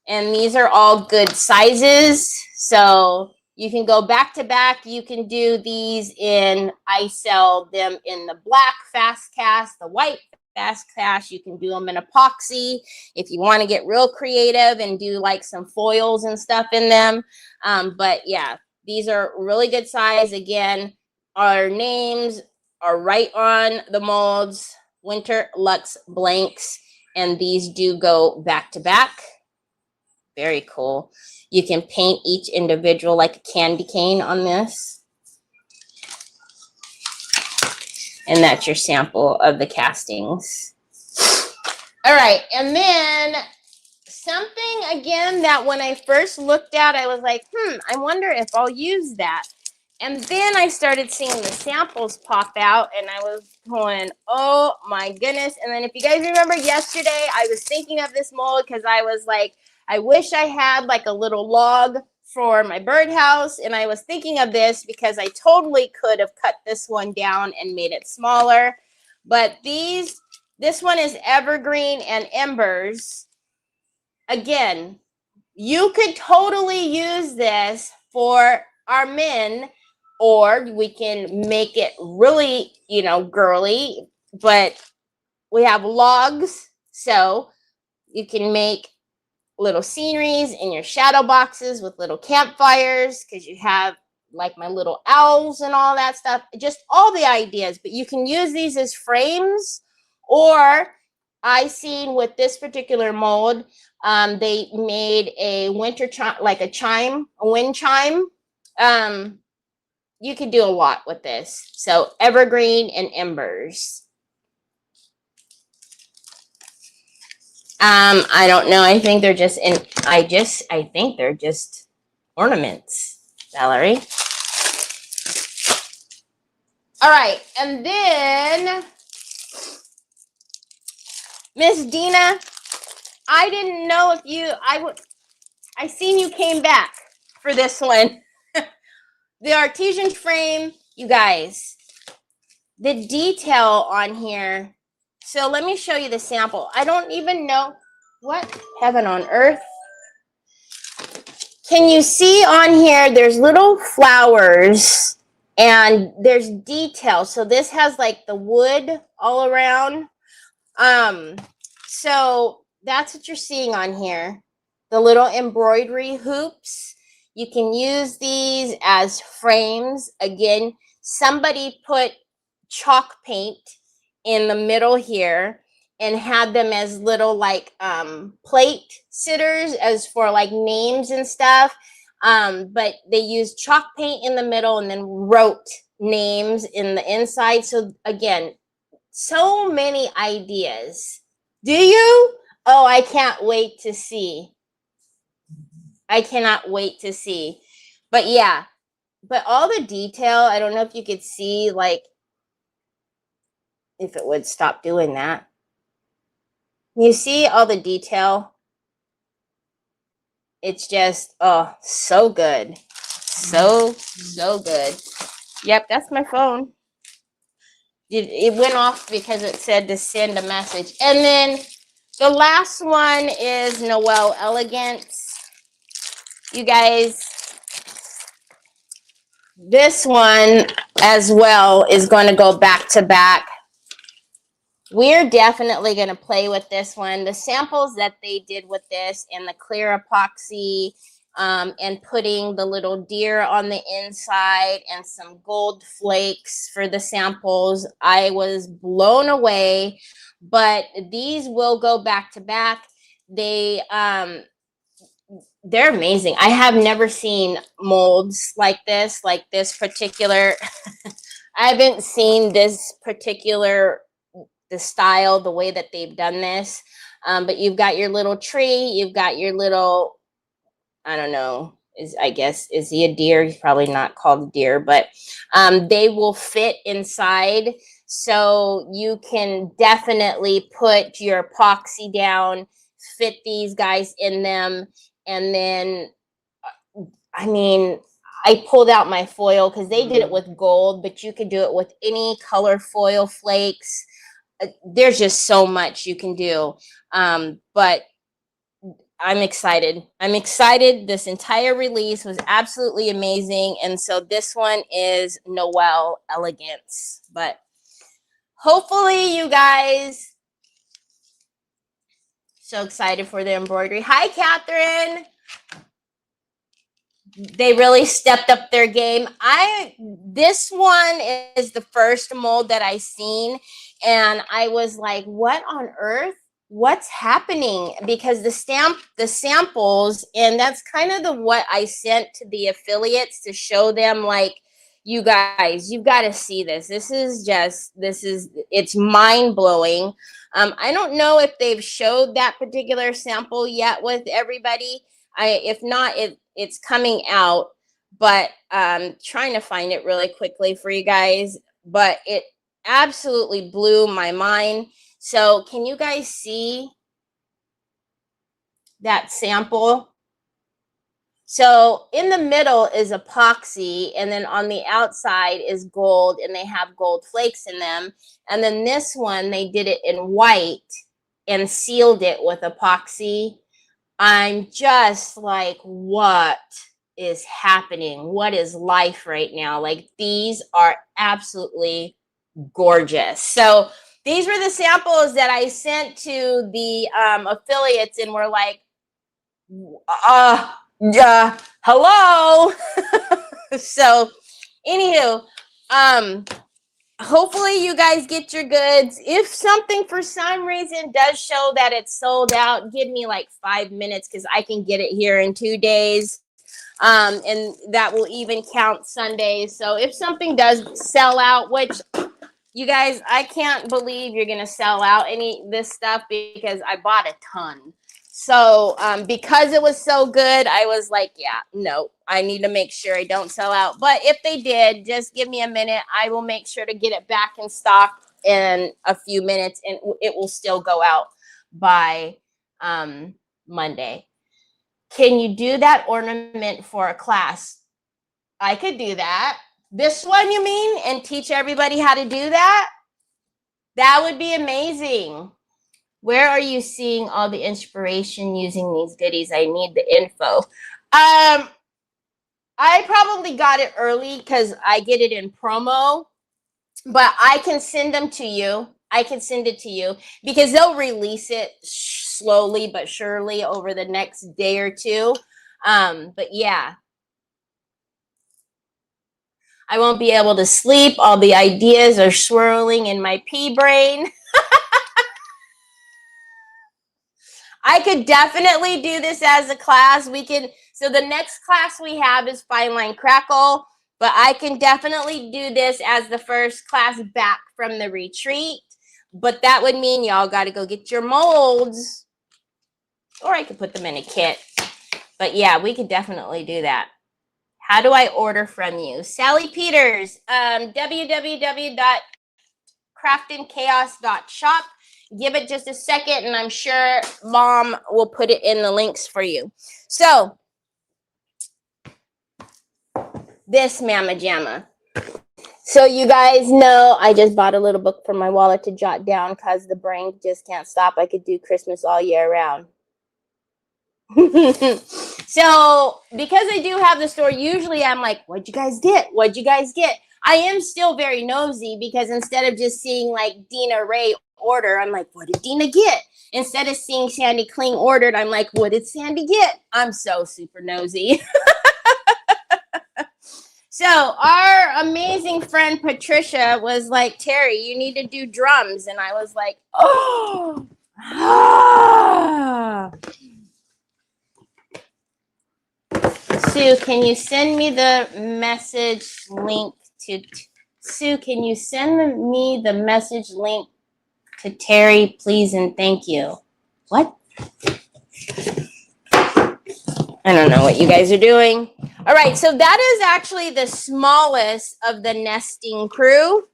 And these are all good sizes. So you can go back to back. You can do these in, I sell them in the black fast cast, the white fast cast. You can do them in epoxy if you want to get real creative and do like some foils and stuff in them. But yeah, these are really good size. Again, our names are right on the molds, Winter Luxe blanks, and these do go back to back. Very cool. You can paint each individual like a candy cane on this. And that's your sample of the castings. All right. And then something, again, that when I first looked at, I was like, I wonder if I'll use that. And then I started seeing the samples pop out, and I was going, oh my goodness. And then if you guys remember yesterday, I was thinking of this mold because I was like, I wish I had like a little log for my birdhouse. And I was thinking of this because I totally could have cut this one down and made it smaller. But this one is evergreen and embers. Again, you could totally use this for our men, or we can make it really, you know, girly. But we have logs, so you can make little sceneries in your shadow boxes with little campfires, because you have like my little owls and all that stuff. Just all the ideas. But you can use these as frames, or I seen with this particular mold, they made a winter chime, like a wind chime. You could do a lot with this. So evergreen and embers. I don't know. I think they're just I think they're just ornaments, Valerie. All right. And then Miss Dina, I didn't know if I seen you came back for this one. The artesian frame, you guys, the detail on here. So let me show you the sample. I don't even know what heaven on earth. Can you see on here, there's little flowers and there's detail. So this has like the wood all around. So that's what you're seeing on here. The little embroidery hoops. You can use these as frames. Again, somebody put chalk paint in the middle here and had them as little like plate sitters as for like names and stuff. But they used chalk paint in the middle and then wrote names in the inside. So again, so many ideas. Do you? Oh, I can't wait to see. I cannot wait to see. But yeah, but all the detail, I don't know if you could see, like, if it would stop doing that. You see all the detail? It's just, oh, so good. So good. Yep, that's my phone. It went off because it said to send a message. And then the last one is Noel Elegance. You guys, this one as well is going to go back to back. We're definitely going to play with this one. The samples that they did with this and the clear epoxy and putting the little deer on the inside and some gold flakes for the samples, I was blown away. But these will go back to back. They're amazing. I have never seen molds like this particular. I haven't seen this particular, the style, the way that they've done this. But you've got your little tree, you've got your little, I don't know, I guess, is he a deer? He's probably not called a deer, but they will fit inside. So you can definitely put your epoxy down, fit these guys in them. And then, I mean, I pulled out my foil because they did it with gold, but you could do it with any color foil flakes. There's just so much you can do. But I'm excited. I'm excited. This entire release was absolutely amazing. And so this one is Noel Elegance. But hopefully you guys, so excited for the embroidery. Hi, Catherine. They really stepped up their game. This one is the first mold that I seen, and I was like, what on earth? What's happening? Because the samples, and that's kind of what I sent to the affiliates to show them, like, you guys, you've got to see this. It's mind-blowing. I don't know if they've showed that particular sample yet with everybody. If not, it's coming out, but trying to find it really quickly for you guys. But it absolutely blew my mind. So can you guys see that sample? So in the middle is epoxy, and then on the outside is gold, and they have gold flakes in them. And then this one, they did it in white and sealed it with epoxy. I'm just like, what is happening? What is life right now? Like, these are absolutely gorgeous. So these were the samples that I sent to the affiliates, and were like, hello. So anywho, hopefully you guys get your goods. If something for some reason does show that it's sold out, give me like 5 minutes, because I can get it here in 2 days. And that will even count Sundays. So if something does sell out, which, you guys, I can't believe you're gonna sell out this stuff, because I bought a ton. So because it was so good, I was like, yeah, no, I need to make sure I don't sell out. But if they did, just give me a minute. I will make sure to get it back in stock in a few minutes, and it will still go out by Monday. Can you do that ornament for a class? I could do that. This one, you mean? And teach everybody how to do that? That would be amazing. Where are you seeing all the inspiration using these goodies? I need the info. I probably got it early because I get it in promo, but I can send them to you. I can send it to you because they'll release it slowly but surely over the next day or two. But yeah, I won't be able to sleep. All the ideas are swirling in my pea brain. I could definitely do this as a class. So the next class we have is Fine Line Crackle, but I can definitely do this as the first class back from the retreat. But that would mean y'all got to go get your molds, or I could put them in a kit. But yeah, we could definitely do that. How do I order from you? Sally Peters, www.craftandchaos.shop. Give it just a second, and I'm sure Mom will put it in the links for you. So, this Mama Jamma. So you guys know I just bought a little book for my wallet to jot down because the brain just can't stop. I could do Christmas all year round. So because I do have the store, usually I'm like, what'd you guys get? What'd you guys get? I am still very nosy because instead of just seeing like Dina Ray order, I'm like, what did Dina get? Instead of seeing Sandy Kling ordered, I'm like, what did Sandy get? I'm so super nosy. So our amazing friend Patricia was like, Terry, you need to do drums. And I was like, oh, Sue, can you send me the message link to Sue? Can you send me the message link to Terry, please, and thank you? What? I don't know what you guys are doing. All right, so that is actually the smallest of the nesting crew.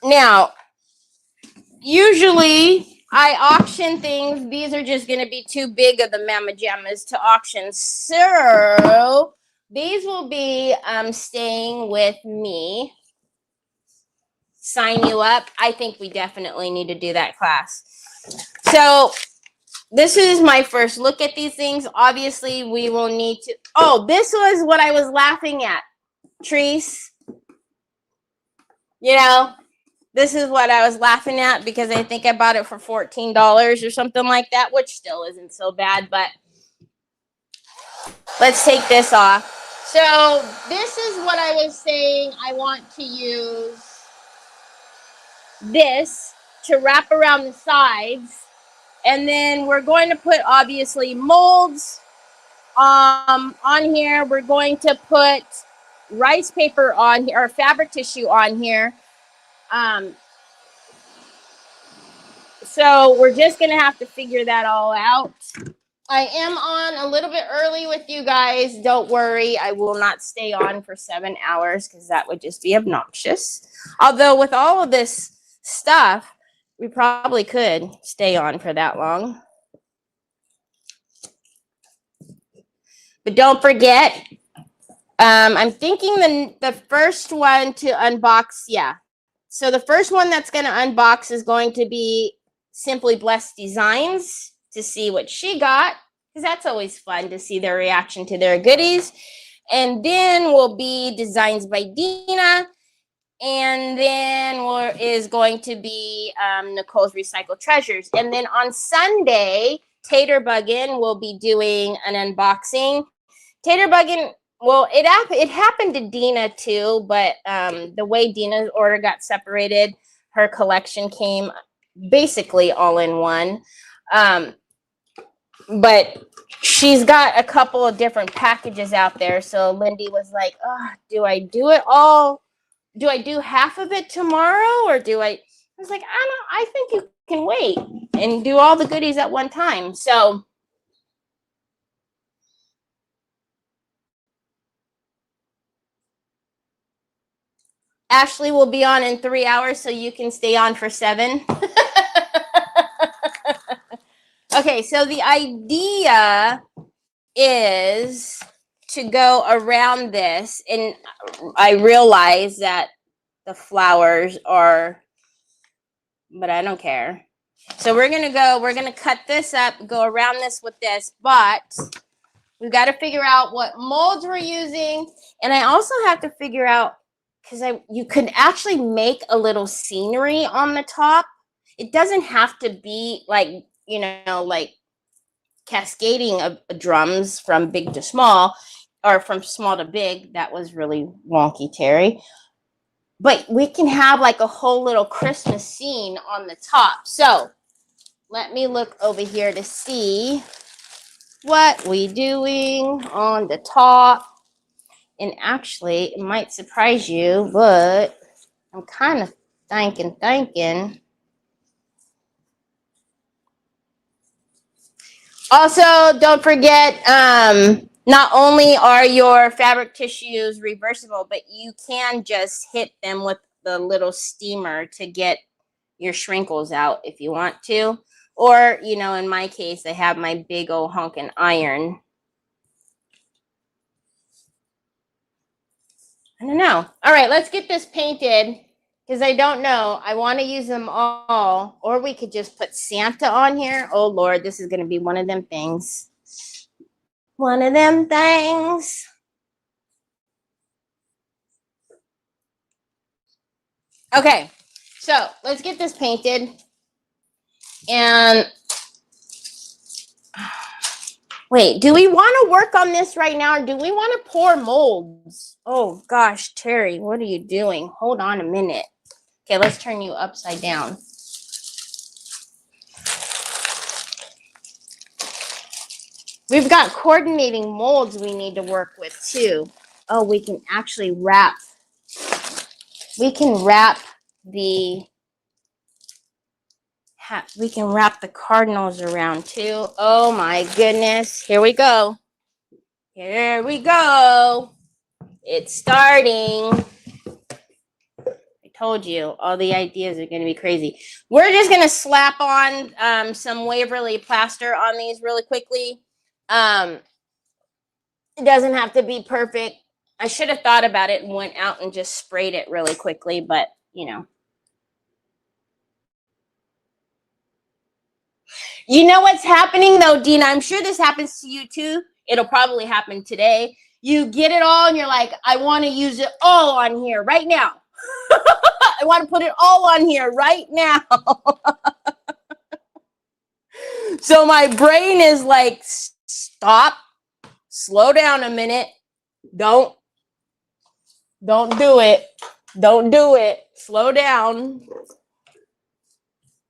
Now, usually I auction things. These are just going to be too big of the Mama Jammas to auction. So these will be staying with me. Sign you up. I think we definitely need to do that class. So this is my first look at these things. Obviously, we will need to. Oh, this was what I was laughing at, Treese. You know, this is what I was laughing at because I think I bought it for $14 or something like that, which still isn't so bad, but let's take this off. So this is what I was saying. I want to use this to wrap around the sides. And then we're going to put, obviously, molds on here. We're going to put rice paper on here, or fabric tissue on here. So we're just going to have to figure that all out. I am on a little bit early with you guys. Don't worry. I will not stay on for 7 hours because that would just be obnoxious. Although with all of this stuff, we probably could stay on for that long. But don't forget, I'm thinking the first one to unbox, yeah. So the first one that's going to unbox is going to be Simply Blessed Designs to see what she got, because that's always fun to see their reaction to their goodies. And then will be Designs by Dina. And then is going to be Nicole's Recycled Treasures. And then on Sunday, Tater Buggin will be doing an unboxing. Tater Buggin, well, it happened to Dina too, but the way Dina's order got separated, her collection came basically all in one. But she's got a couple of different packages out there. So Lindy was like, oh, do I do it all? Do I do half of it tomorrow, or do I was like, I think you can wait and do all the goodies at one time. So Ashley will be on in 3 hours, so you can stay on for 7. Okay, so the idea is to go around this, and I realize that the flowers are, but I don't care. So we're gonna cut this up, go around this with this, but we've got to figure out what molds we're using. And I also have to figure out, because you could actually make a little scenery on the top. It doesn't have to be like, you know, like cascading of drums from big to small or from small to big. That was really wonky, Terry. But we can have like a whole little Christmas scene on the top. So let me look over here to see what we doing on the top. And actually, it might surprise you, but I'm kind of thinking. Also, don't forget, not only are your fabric tissues reversible, but you can just hit them with the little steamer to get your shrinkles out if you want to. Or, you know, in my case, I have my big old honkin' iron. I don't know. All right, let's get this painted, because I don't know. I want to use them all, or we could just put Santa on here. Oh, Lord, this is going to be one of them things. One of them things. Okay, so let's get this painted. And wait, do we want to work on this right now, or do we want to pour molds? Oh, gosh, Terry, what are you doing? Hold on a minute. Okay, let's turn you upside down. We've got coordinating molds we need to work with too. Oh, we can actually wrap. We can wrap the cardinals around too. Oh my goodness. Here we go. Here we go. It's starting. I told you, all the ideas are going to be crazy. We're just going to slap on some Waverly plaster on these really quickly. It doesn't have to be perfect. I should have thought about it and went out and just sprayed it really quickly, but you know. You know what's happening though, Dina? I'm sure this happens to you too. It'll probably happen today. You get it all and you're like, I want to use it all on here right now. I want to put it all on here right now. So my brain is like, stop, slow down a minute. Don't do it. Don't do it. Slow down.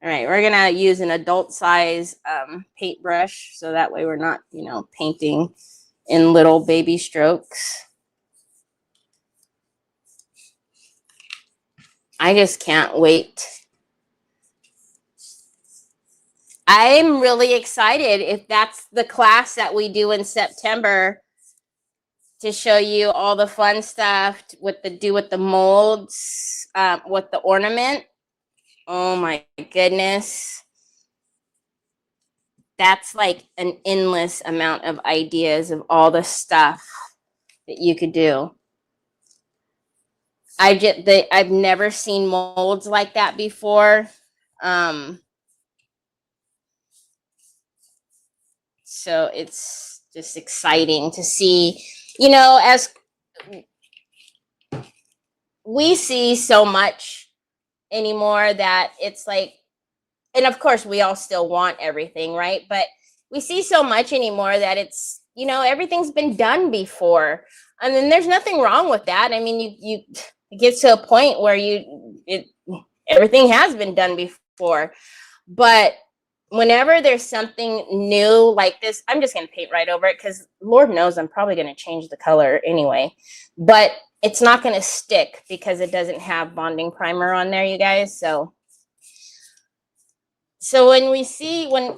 All right, we're gonna use an adult size paintbrush, so that way we're not, you know, painting in little baby strokes. I just can't wait. I'm really excited if that's the class that we do in September, to show you all the fun stuff with the molds, with the ornament. Oh my goodness. That's like an endless amount of ideas of all the stuff that you could do. I've never seen molds like that before. So it's just exciting to see, you know, as we see so much anymore that it's like, and of course we all still want everything, right? But we see so much anymore that it's, you know, everything's been done before. I mean, there's nothing wrong with that. I mean, it gets to a point where everything has been done before. But whenever there's something new like this, I'm just going to paint right over it, because Lord knows I'm probably going to change the color anyway. But it's not going to stick because it doesn't have bonding primer on there, you guys. So when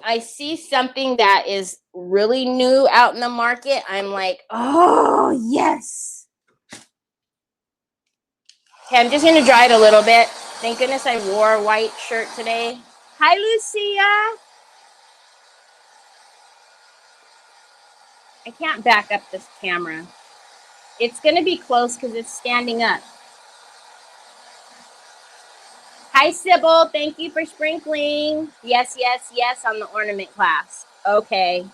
I see something that is really new out in the market, I'm like, oh, yes. Okay, I'm just going to dry it a little bit. Thank goodness I wore a white shirt today. Hi, Lucia. I can't back up this camera. It's going to be close because it's standing up. Hi, Sybil. Thank you for sprinkling. Yes, yes, yes on the ornament class. Okay.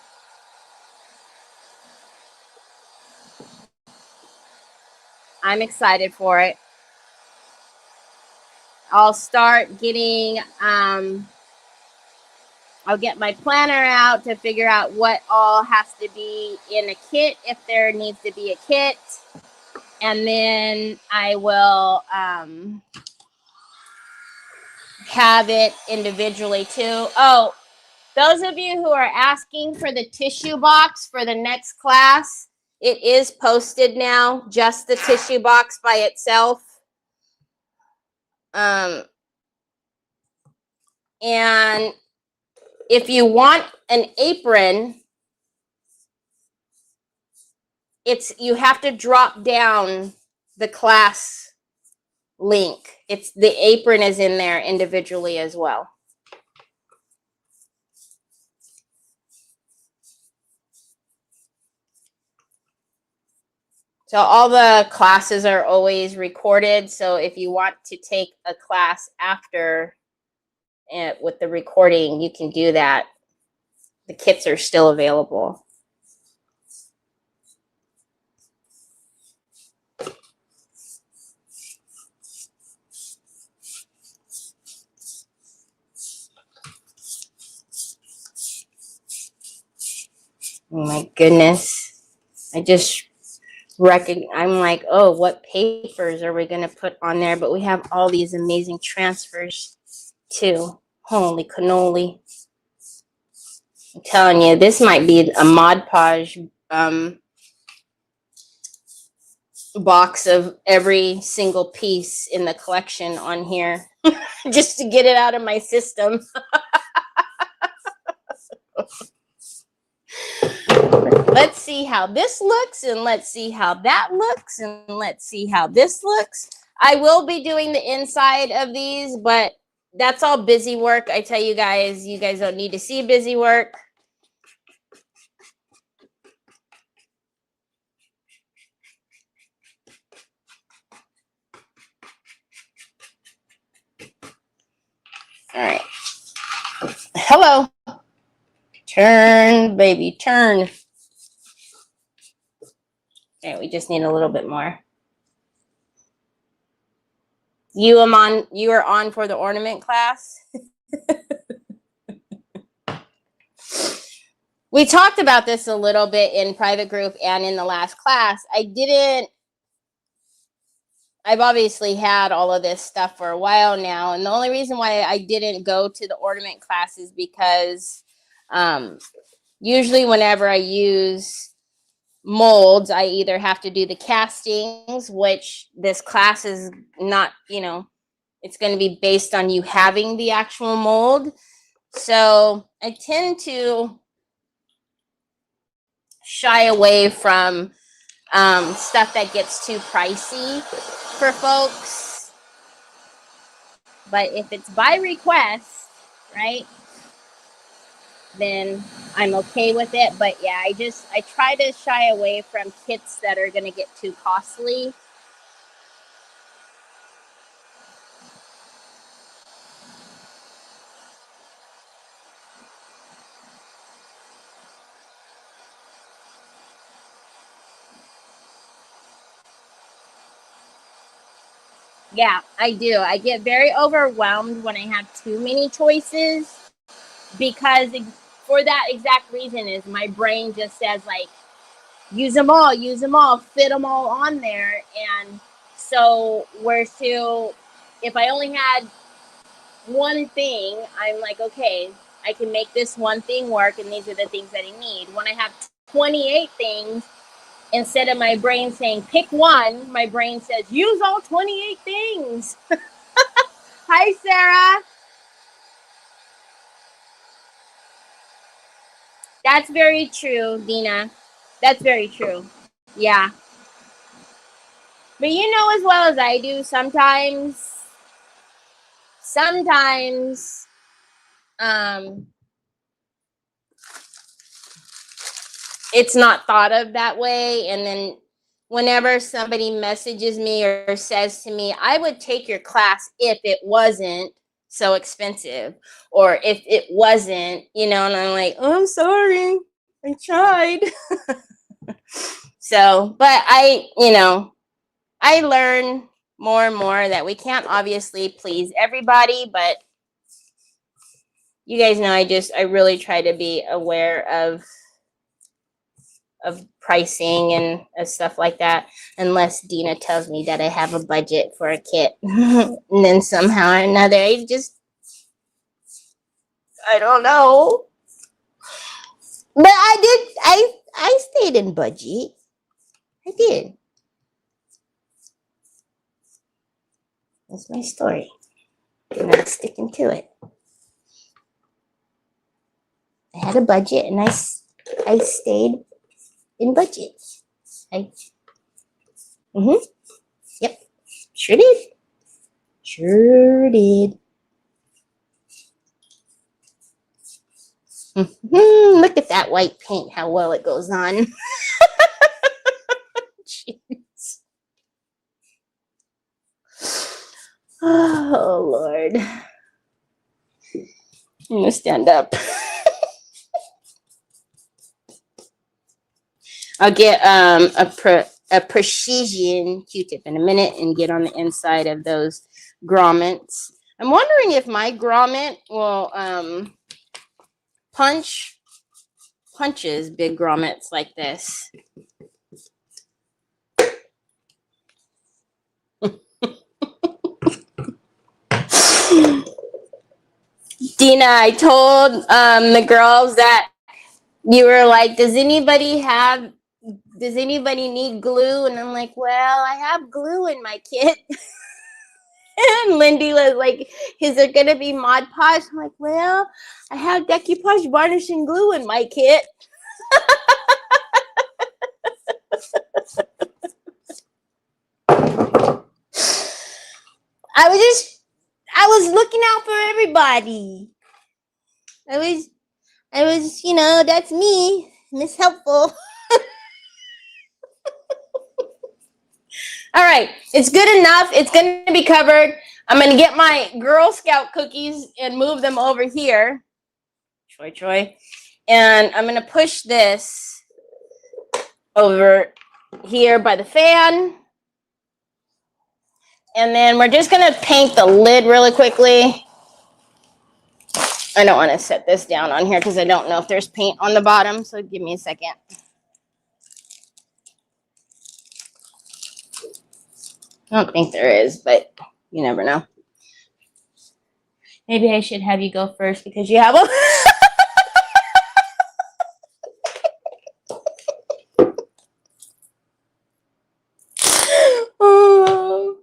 I'm excited for it. I'll start getting, I'll get my planner out to figure out what all has to be in a kit, if there needs to be a kit. And then I will have it individually too. Oh, those of you who are asking for the tissue box for the next class, it is posted now, just the tissue box by itself. And if you want an apron, you have to drop down the class link. It's the apron is in there individually as well. So all the classes are always recorded. So if you want to take a class after with the recording, you can do that. The kits are still available. Oh my goodness. I just I'm like, oh, what papers are we going to put on there? But we have all these amazing transfers too. Holy cannoli. I'm telling you, this might be a Mod Podge box of every single piece in the collection on here just to get it out of my system. Let's see how this looks, and let's see how that looks, and let's see how this looks. I will be doing the inside of these, but that's all busy work. I tell you guys don't need to see busy work. All right. Hello. Turn, baby, turn. Okay, we just need a little bit more. You are on for the ornament class. We talked about this a little bit in private group and in the last class. I've obviously had all of this stuff for a while now. And the only reason why I didn't go to the ornament class is because usually whenever I use molds, I either have to do the castings, which this class is not, it's going to be based on you having the actual mold. So I tend to shy away from stuff that gets too pricey for folks. But if it's by request, right, then I'm okay with it. But yeah, I try to shy away from kits that are going to get too costly. Yeah, I do. I get very overwhelmed when I have too many choices, because for that exact reason is my brain just says, like, use them all, fit them all on there. And so if I only had one thing, I'm like, okay, I can make this one thing work, and these are the things that I need. When I have 28 things, instead of my brain saying pick one, my brain says use all 28 things. Hi, Sarah. That's very true, Dina. That's very true. Yeah. But you know as well as I do, sometimes it's not thought of that way. And then whenever somebody messages me or says to me, I would take your class if it wasn't so expensive, or if it wasn't, you know, and I'm like, oh, I'm sorry, I tried. So, but I, you know, I learn more and more that we can't obviously please everybody, but you guys know I really try to be aware of pricing and stuff like that, unless Dina tells me that I have a budget for a kit. And then somehow or another, I don't know. But I stayed in budget. I did. That's my story. And I'm sticking to it. I had a budget and I stayed in budget. Yep, sure did. Sure did. Look at that white paint, how well it goes on. Jeez. Oh, Lord. I'm going to stand up. I'll get a precision Q-tip in a minute and get on the inside of those grommets. I'm wondering if my grommet will punches big grommets like this. Dina, I told the girls that you were like, does anybody need glue? And I'm like, well, I have glue in my kit. And Lindy was like, is there gonna be Mod Podge? I'm like, well, I have decoupage varnish and glue in my kit. I was looking out for everybody. I was, you know, that's me, Miss Helpful. All right, it's good enough. It's going to be covered. I'm going to get my Girl Scout cookies and move them over here. Troy. And I'm going to push this over here by the fan. And then we're just going to paint the lid really quickly. I don't want to set this down on here because I don't know if there's paint on the bottom. So give me a second. I don't think there is, but you never know. Maybe I should have you go first because you have a... Oh.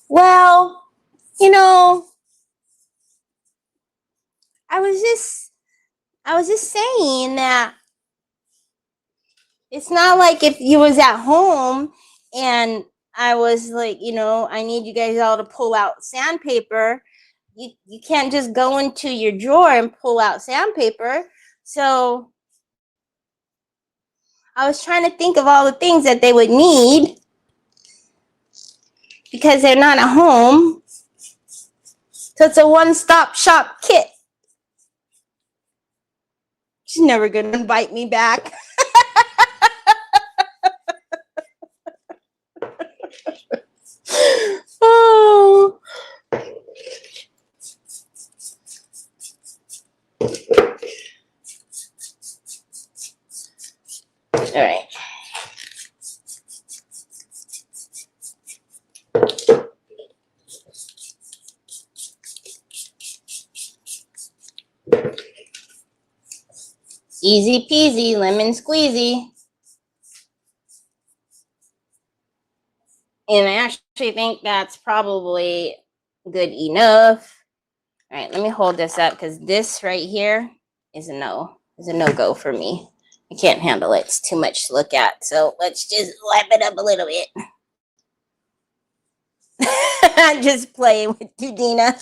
Well, you know, I was just saying that it's not like if you was at home and I was like, you know, I need you guys all to pull out sandpaper. You can't just go into your drawer and pull out sandpaper. So I was trying to think of all the things that they would need because they're not at home. So it's a one-stop shop kit. She's never going to invite me back. Oh. All right. Easy peasy, lemon squeezy. And I actually think that's probably good enough. All right, let me hold this up because this right here is a no-go for me. I can't handle it. It's too much to look at. So let's just lap it up a little bit. I'm just playing with you, Dina.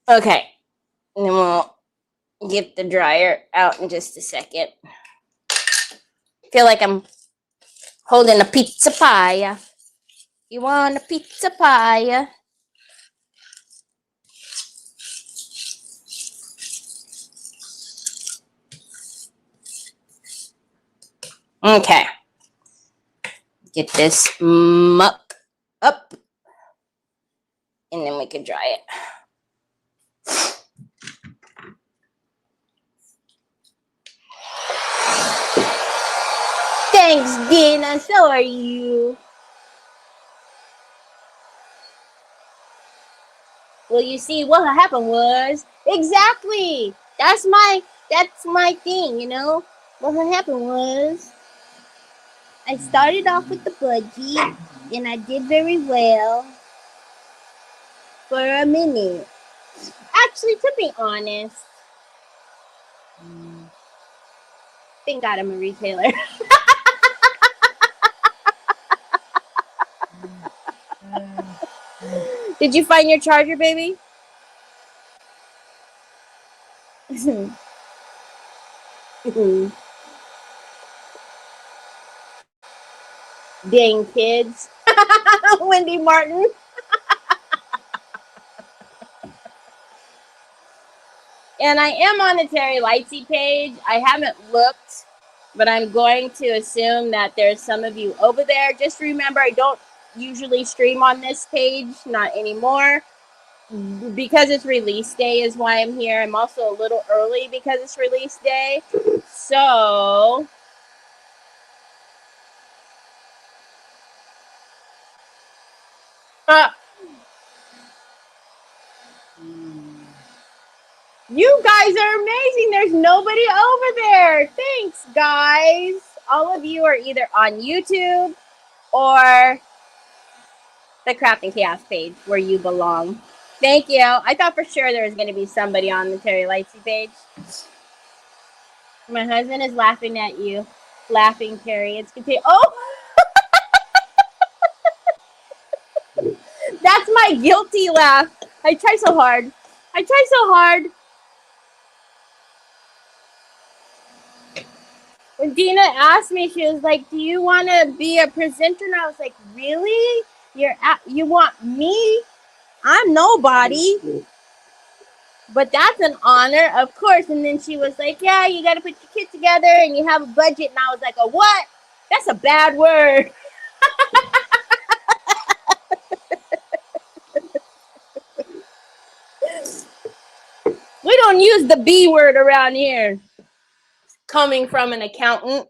Okay. And then we'll get the dryer out in just a second. Feel like I'm holding a pizza pie. You want a pizza pie? Okay. Get this muck up. And then we can dry it. Thanks, Dina. So are you. Well, you see, what happened was exactly. That's my thing, you know. What happened was I started off with the budgie, and I did very well for a minute. Actually, to be honest, thank God I'm a retailer. Did you find your charger, baby? Dang kids. Wendy Martin. And I am on the Terry Lightsey page. I haven't looked, but I'm going to assume that there's some of you over there. Just remember, I don't usually stream on this page, not anymore. Because it's release day is why I'm here. I'm also a little early because it's release day. So you guys are amazing. There's nobody over there. Thanks, guys. All of you are either on YouTube or the Crafting Chaos page where you belong. Thank you. I thought for sure there was going to be somebody on the Terry Lightsey page. My husband is laughing at you. Laughing, Terry. It's continue. Oh! That's my guilty laugh. I try so hard. When Dina asked me, she was like, "Do you want to be a presenter?" And I was like, "Really? You want me? I'm nobody." But that's an honor, of course. And then she was like, "Yeah, you got to put your kids together and you have a budget." And I was like, "A what? That's a bad word." We don't use the B word around here. Coming from an accountant.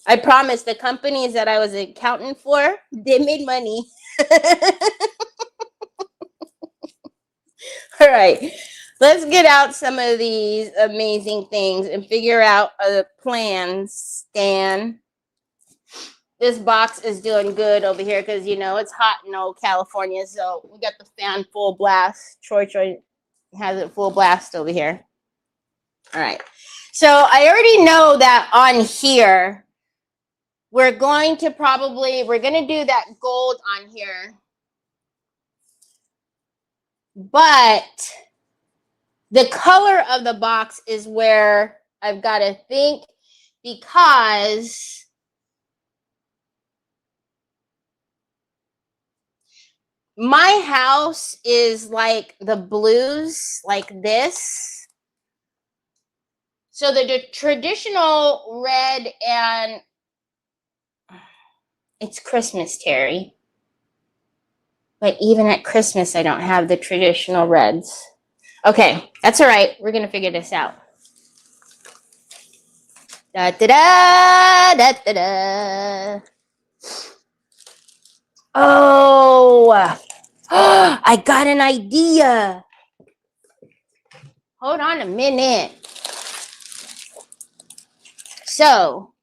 I promise the companies that I was an accountant for, they made money. All right, let's get out some of these amazing things and figure out a plan, Stan. This box is doing good over here because, you know, it's hot in old California, so we got the fan full blast. Troy has it full blast over here. All right, so I already know that on here, we're going to do that gold on here. But the color of the box is where I've got to think, because my house is like the blues, like this. So the traditional red, and it's Christmas, Terry. But even at Christmas, I don't have the traditional reds. Okay, that's all right. We're going to figure this out. Da da da da da da. Oh, I got an idea. Hold on a minute. So,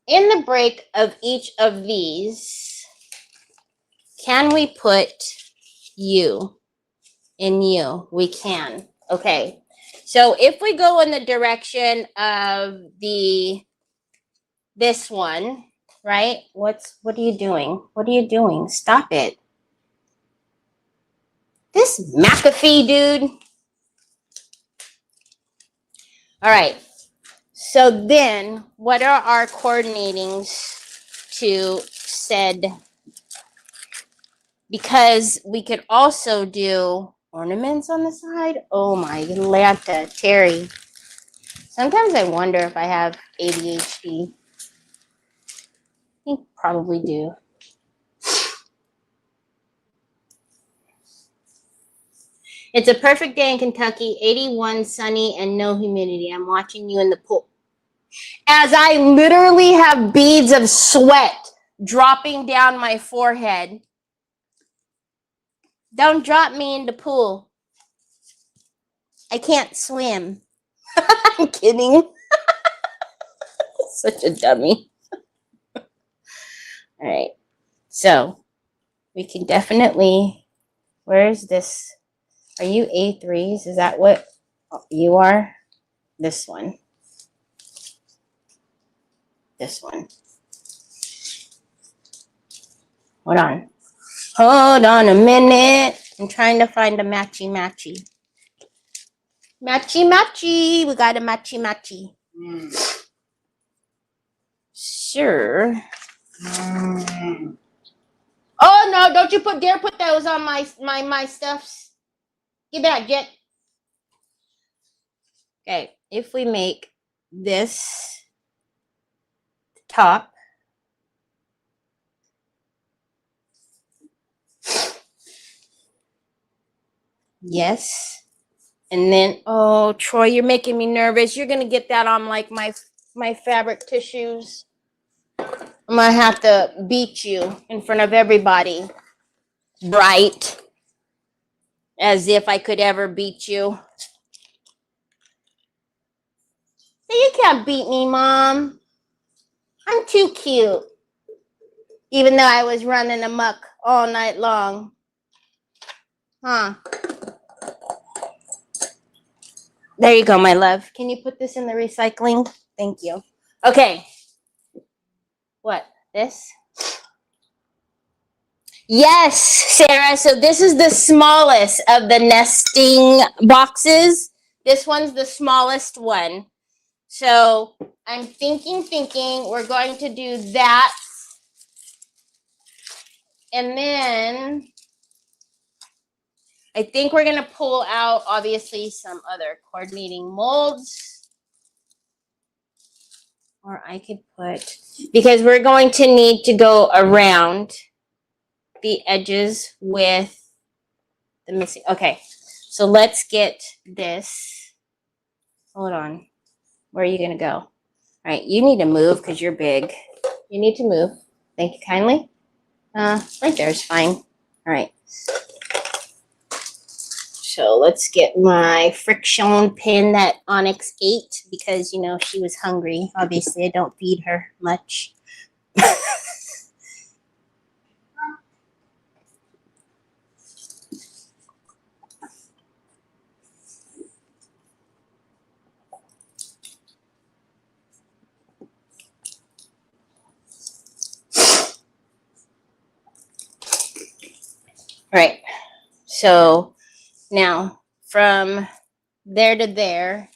in the break of each of these, can we put you? in you. We can. Okay. So if we go in the direction of this one, right? What are you doing? What are you doing? Stop it. This McAfee dude. All right. So then what are our coordinatings to said? Because we could also do ornaments on the side. Oh my Lanta, Terry. Sometimes I wonder if I have ADHD. I think probably do. It's a perfect day in Kentucky, 81, sunny, and no humidity. I'm watching you in the pool. As I literally have beads of sweat dropping down my forehead. Don't drop me in the pool. I can't swim. I'm kidding. Such a dummy. All right. So we can definitely, where's this? Are you A3s? Is that what you are? This one. This one. Hold on. Hold on a minute. I'm trying to find a matchy matchy. Matchy matchy. We got a matchy matchy. Sure. Oh no, don't you dare put those on my stuffs. Give back, Jet. Okay, if we make this top, yes. And then, oh, Troy, you're making me nervous. You're gonna get that on like my fabric tissues. I'm gonna have to beat you in front of everybody. Right. As if I could ever beat you. You can't beat me, Mom. I'm too cute. Even though I was running amok all night long. Huh. There you go, my love. Can you put this in the recycling? Thank you. Okay. What? This? Yes, Sarah. So this is the smallest of the nesting boxes. This one's the smallest one. So I'm thinking we're going to do that. And then I think we're going to pull out, obviously, some other coordinating molds. Or I could put, because we're going to need to go around the edges with the missing. Okay, so let's get this. Hold on. Where are you going to go? All right, you need to move because you're big. You need to move. Thank you kindly. Right there is fine. All right. So let's get my friction pin that Onyx ate because, you know, she was hungry. Obviously, I don't feed her much. All right. So now from there to there.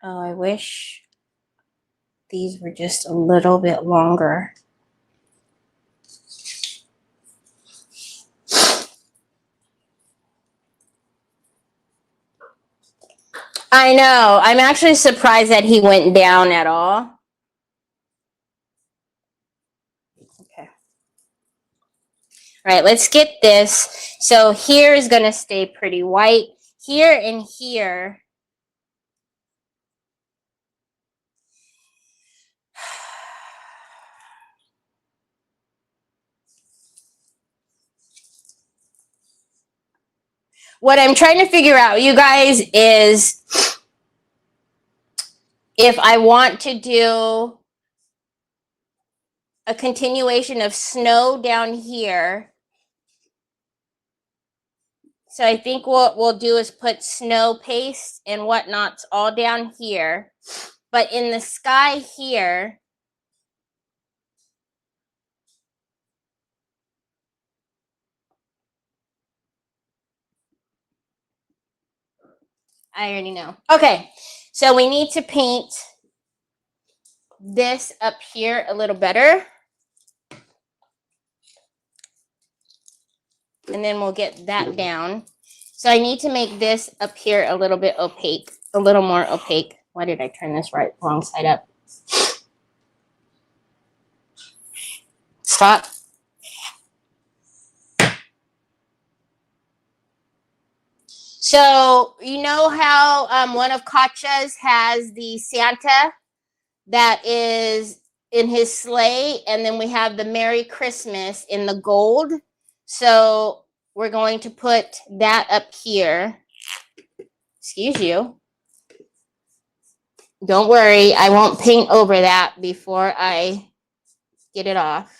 Oh, I wish these were just a little bit longer. I know. I'm actually surprised that he went down at all. Okay. All right, let's get this. So here is going to stay pretty white. Here and here. What I'm trying to figure out, you guys, is if I want to do a continuation of snow down here So I think what we'll do is put snow paste and whatnots all down here. But in the sky here, I already know. Okay, so we need to paint this up here a little better. And then we'll get that down. So I need to make this up here a little bit opaque, a little more opaque. Why did I turn this wrong side up? Stop. So you know how one of Katja's has the Santa that is in his sleigh, and then we have the Merry Christmas in the gold. So we're going to put that up here. Excuse you. Don't worry, I won't paint over that before I get it off.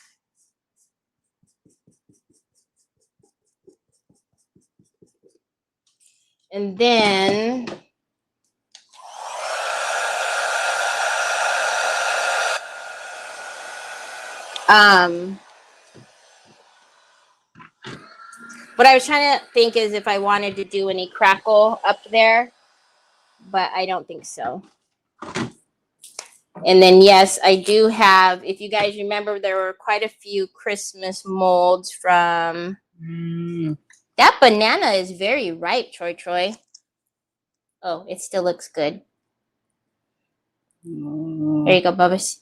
And then what I was trying to think is if I wanted to do any crackle up there, but I don't think so. And then, yes, I do have, if you guys remember, there were quite a few Christmas molds from, that banana is very ripe, Troy. Oh, it still looks good. There you go, Bubba's.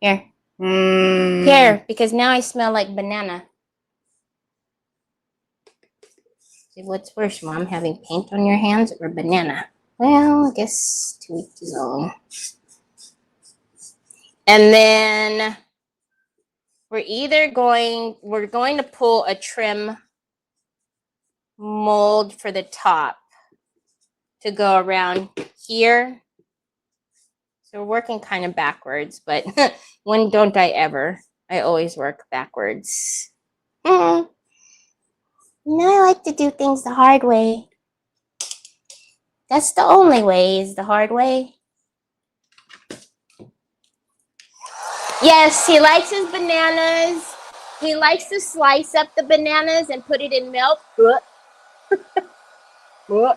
Here. Here, because now I smell like banana. See, what's worse, Mom, having paint on your hands or banana? Well, I guess to each his own. And then we're going to pull a trim mold for the top to go around here. So we're working kind of backwards, but when don't I ever? I always work backwards. No, I like to do things the hard way. That's the only way, is the hard way. Yes, he likes his bananas. He likes to slice up the bananas and put it in milk. I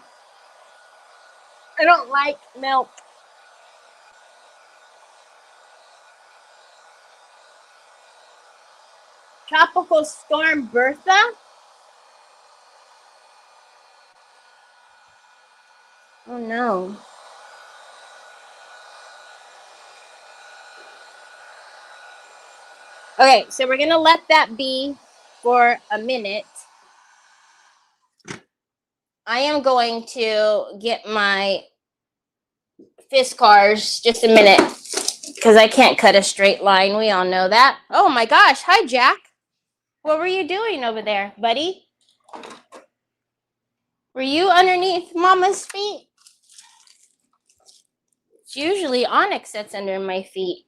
don't like milk. Tropical Storm Bertha? Oh no. Okay, so we're gonna let that be for a minute. I am going to get my Fiskars, just a minute, because I can't cut a straight line. We all know that. Oh my gosh, hi Jack. What were you doing over there, buddy? Were you underneath Mama's feet? It's usually Onyx that's under my feet.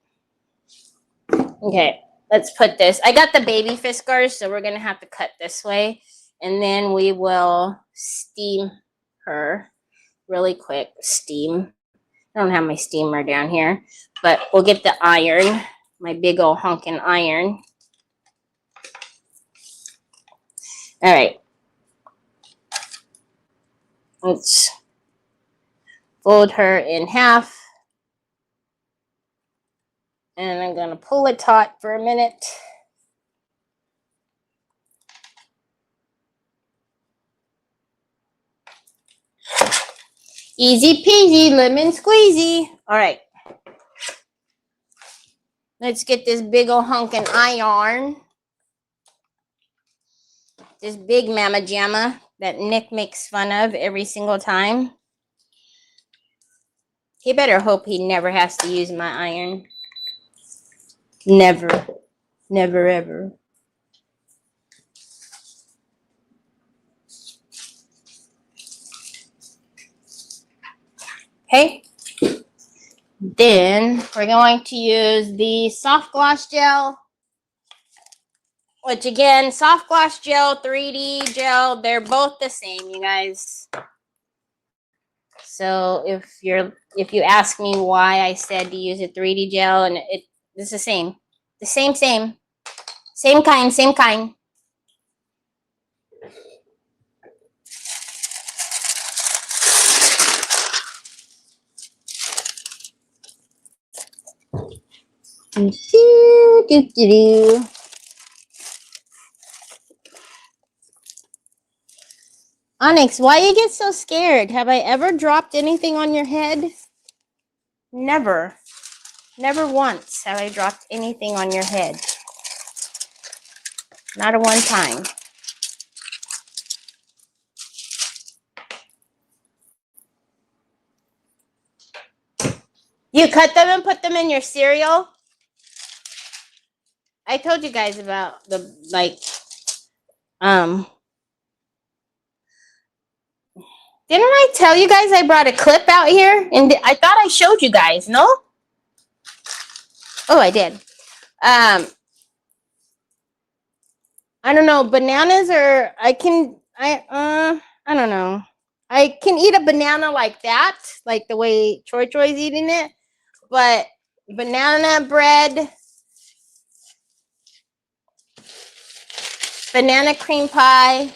Okay, let's put this. I got the baby Fiskars, so we're going to have to cut this way. And then we will steam her really quick. Steam. I don't have my steamer down here, but we'll get the iron, my big old honking iron. All right. Let's fold her in half. And I'm going to pull it taut for a minute. Easy peasy, lemon squeezy. All right. Let's get this big old hunkin' iron. This big mama jamma that Nick makes fun of every single time. He better hope he never has to use my iron. Never. Never ever. Okay. Then we're going to use the soft gloss gel which again, soft gloss gel, 3D gel, they're both the same, you guys. So if you ask me why I said to use a 3D gel, and it's the same. The same kind, same kind. Onyx, why you get so scared? Have I ever dropped anything on your head? Never. Never once have I dropped anything on your head. Not a one time. You cut them and put them in your cereal? I told you guys about the, didn't I tell you guys I brought a clip out here? And I thought I showed you guys, no? Oh, I did. I don't know. Bananas are, I don't know. I can eat a banana like that, like the way Troy's eating it. But banana bread, banana cream pie.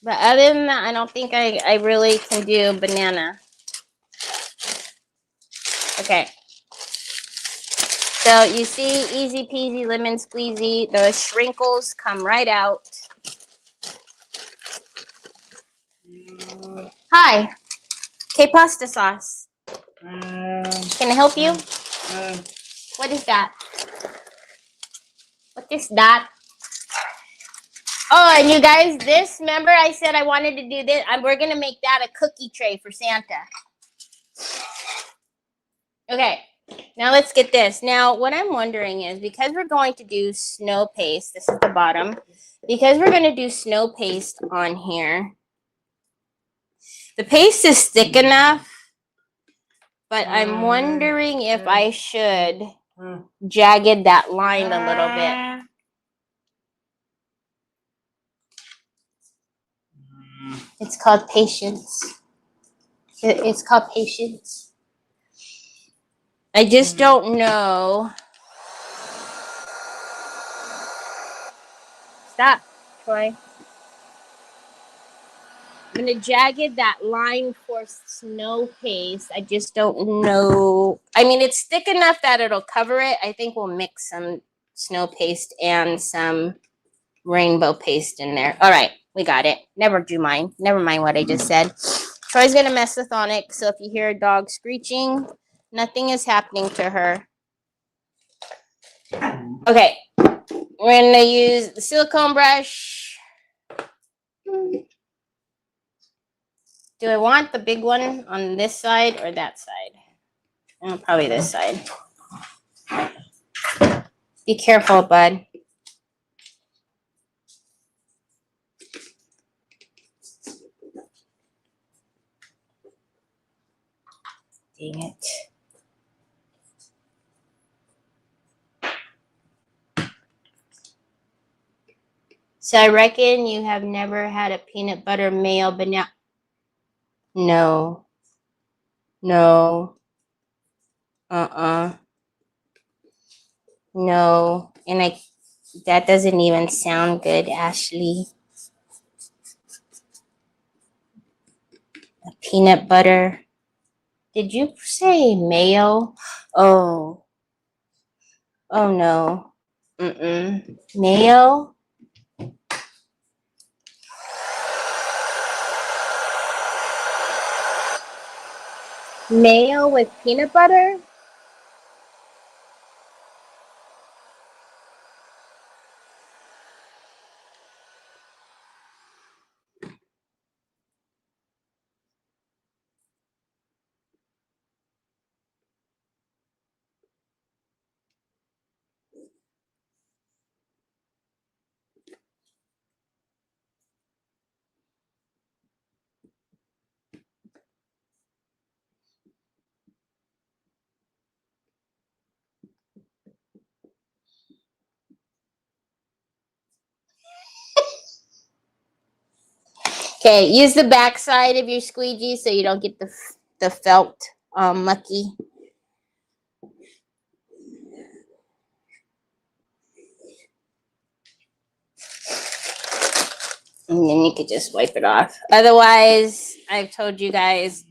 But other than that, I don't think I really can do banana. Okay. So you see, easy peasy, lemon squeezy. The shrinkles come right out. Hi. K-pasta sauce. Can I help you? What is that? What is that? Oh, and you guys, this, remember I said I wanted to do this? We're going to make that a cookie tray for Santa. Okay, now let's get this. Now, what I'm wondering is, because we're going to do snow paste, this is the bottom, because we're going to do snow paste on here, the paste is thick enough, but I'm wondering if I should jagged that line a little bit. It's called patience. It's called patience. I just don't know. Stop, Troy. I'm going to jagged that line for snow paste. I just don't know. I mean, it's thick enough that it'll cover it. I think we'll mix some snow paste and some rainbow paste in there. All right, we got it. Never mind what I just said. Troy's going to mess with Onyx, so if you hear a dog screeching, nothing is happening to her. Okay, we're going to use the silicone brush. Do I want the big one on this side or that side? Oh, probably this side. Be careful, bud. Dang it. So I reckon you have never had a peanut butter mayo banana. No. No. No. And that doesn't even sound good, Ashley. A peanut butter. Did you say mayo? Oh. Oh no. Mayo? Mayo with peanut butter? Okay, use the back side of your squeegee so you don't get the felt mucky. And then you could just wipe it off. Otherwise, I've told you guys,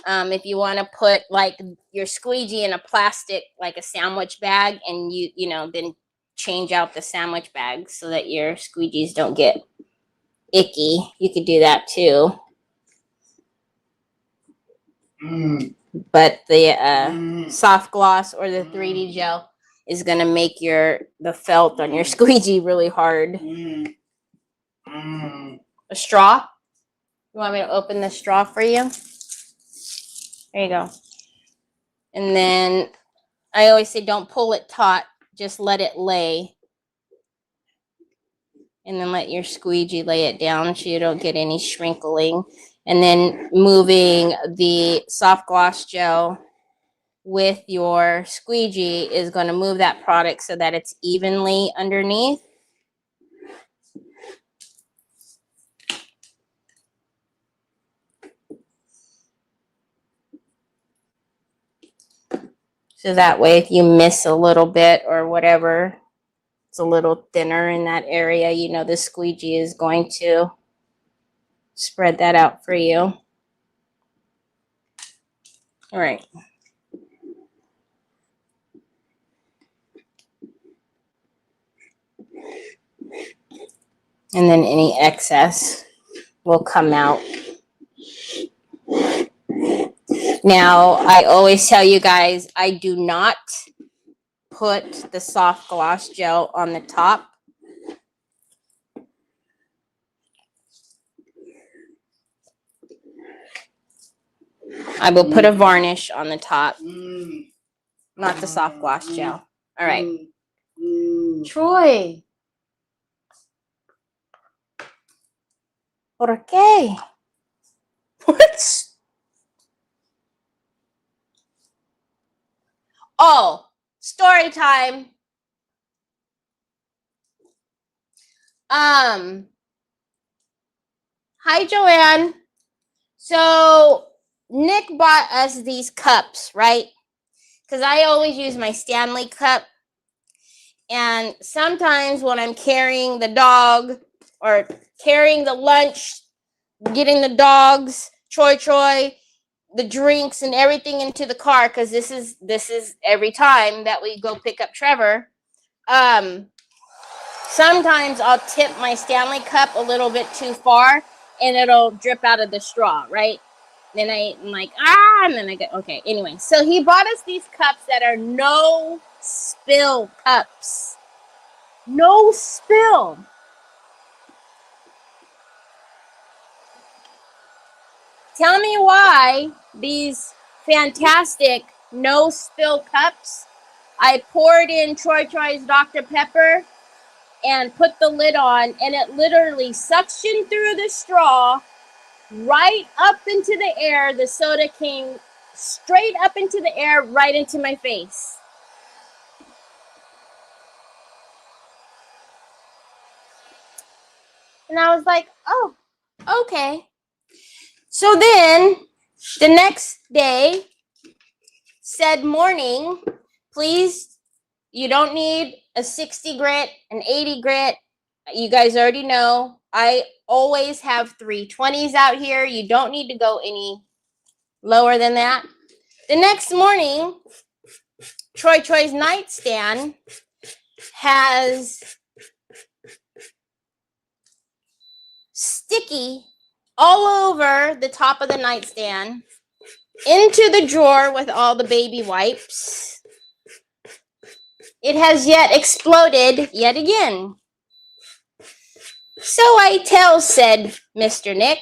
if you want to put like your squeegee in a plastic, like a sandwich bag, and you know, then change out the sandwich bag so that your squeegees don't get icky. You could do that too. But the soft gloss or the 3D gel is gonna make the felt on your squeegee really hard. A straw? You want me to open the straw for you? There you go. And then I always say don't pull it taut, just let it lay. And then let your squeegee lay it down so you don't get any shrinkling. And then moving the soft gloss gel with your squeegee is going to move that product so that it's evenly underneath. So that way if you miss a little bit or whatever, it's a little thinner in that area, you know the squeegee is going to spread that out for you. All right. And then any excess will come out. Now, I always tell you guys, I do not put the soft gloss gel on the top. I will put a varnish on the top, not the soft gloss gel. All right. Troy. ¿Por qué? What? Oh, story time. Hi, Joanne. So Nick bought us these cups, right? Because I always use my Stanley cup. And sometimes when I'm carrying the dog or carrying the lunch, getting the dogs, Troy, the drinks and everything into the car, because this is every time that we go pick up Trevor. Sometimes I'll tip my Stanley cup a little bit too far and it'll drip out of the straw, right? Then I'm like, and then I get, okay. Anyway, so he bought us these cups that are no spill cups. No spill. Tell me why these fantastic no spill cups. I poured in Troy's Dr. Pepper and put the lid on, and it literally suctioned through the straw right up into the air. The soda came straight up into the air, right into my face. And I was like, oh, okay. So then the next day, said morning, please, you don't need a 60 grit, an 80 grit. You guys already know I always have 320s out here. You don't need to go any lower than that. The next morning, Troy's nightstand has sticky all over the top of the nightstand, into the drawer with all the baby wipes. It has yet exploded yet again. So I said Mr. Nick,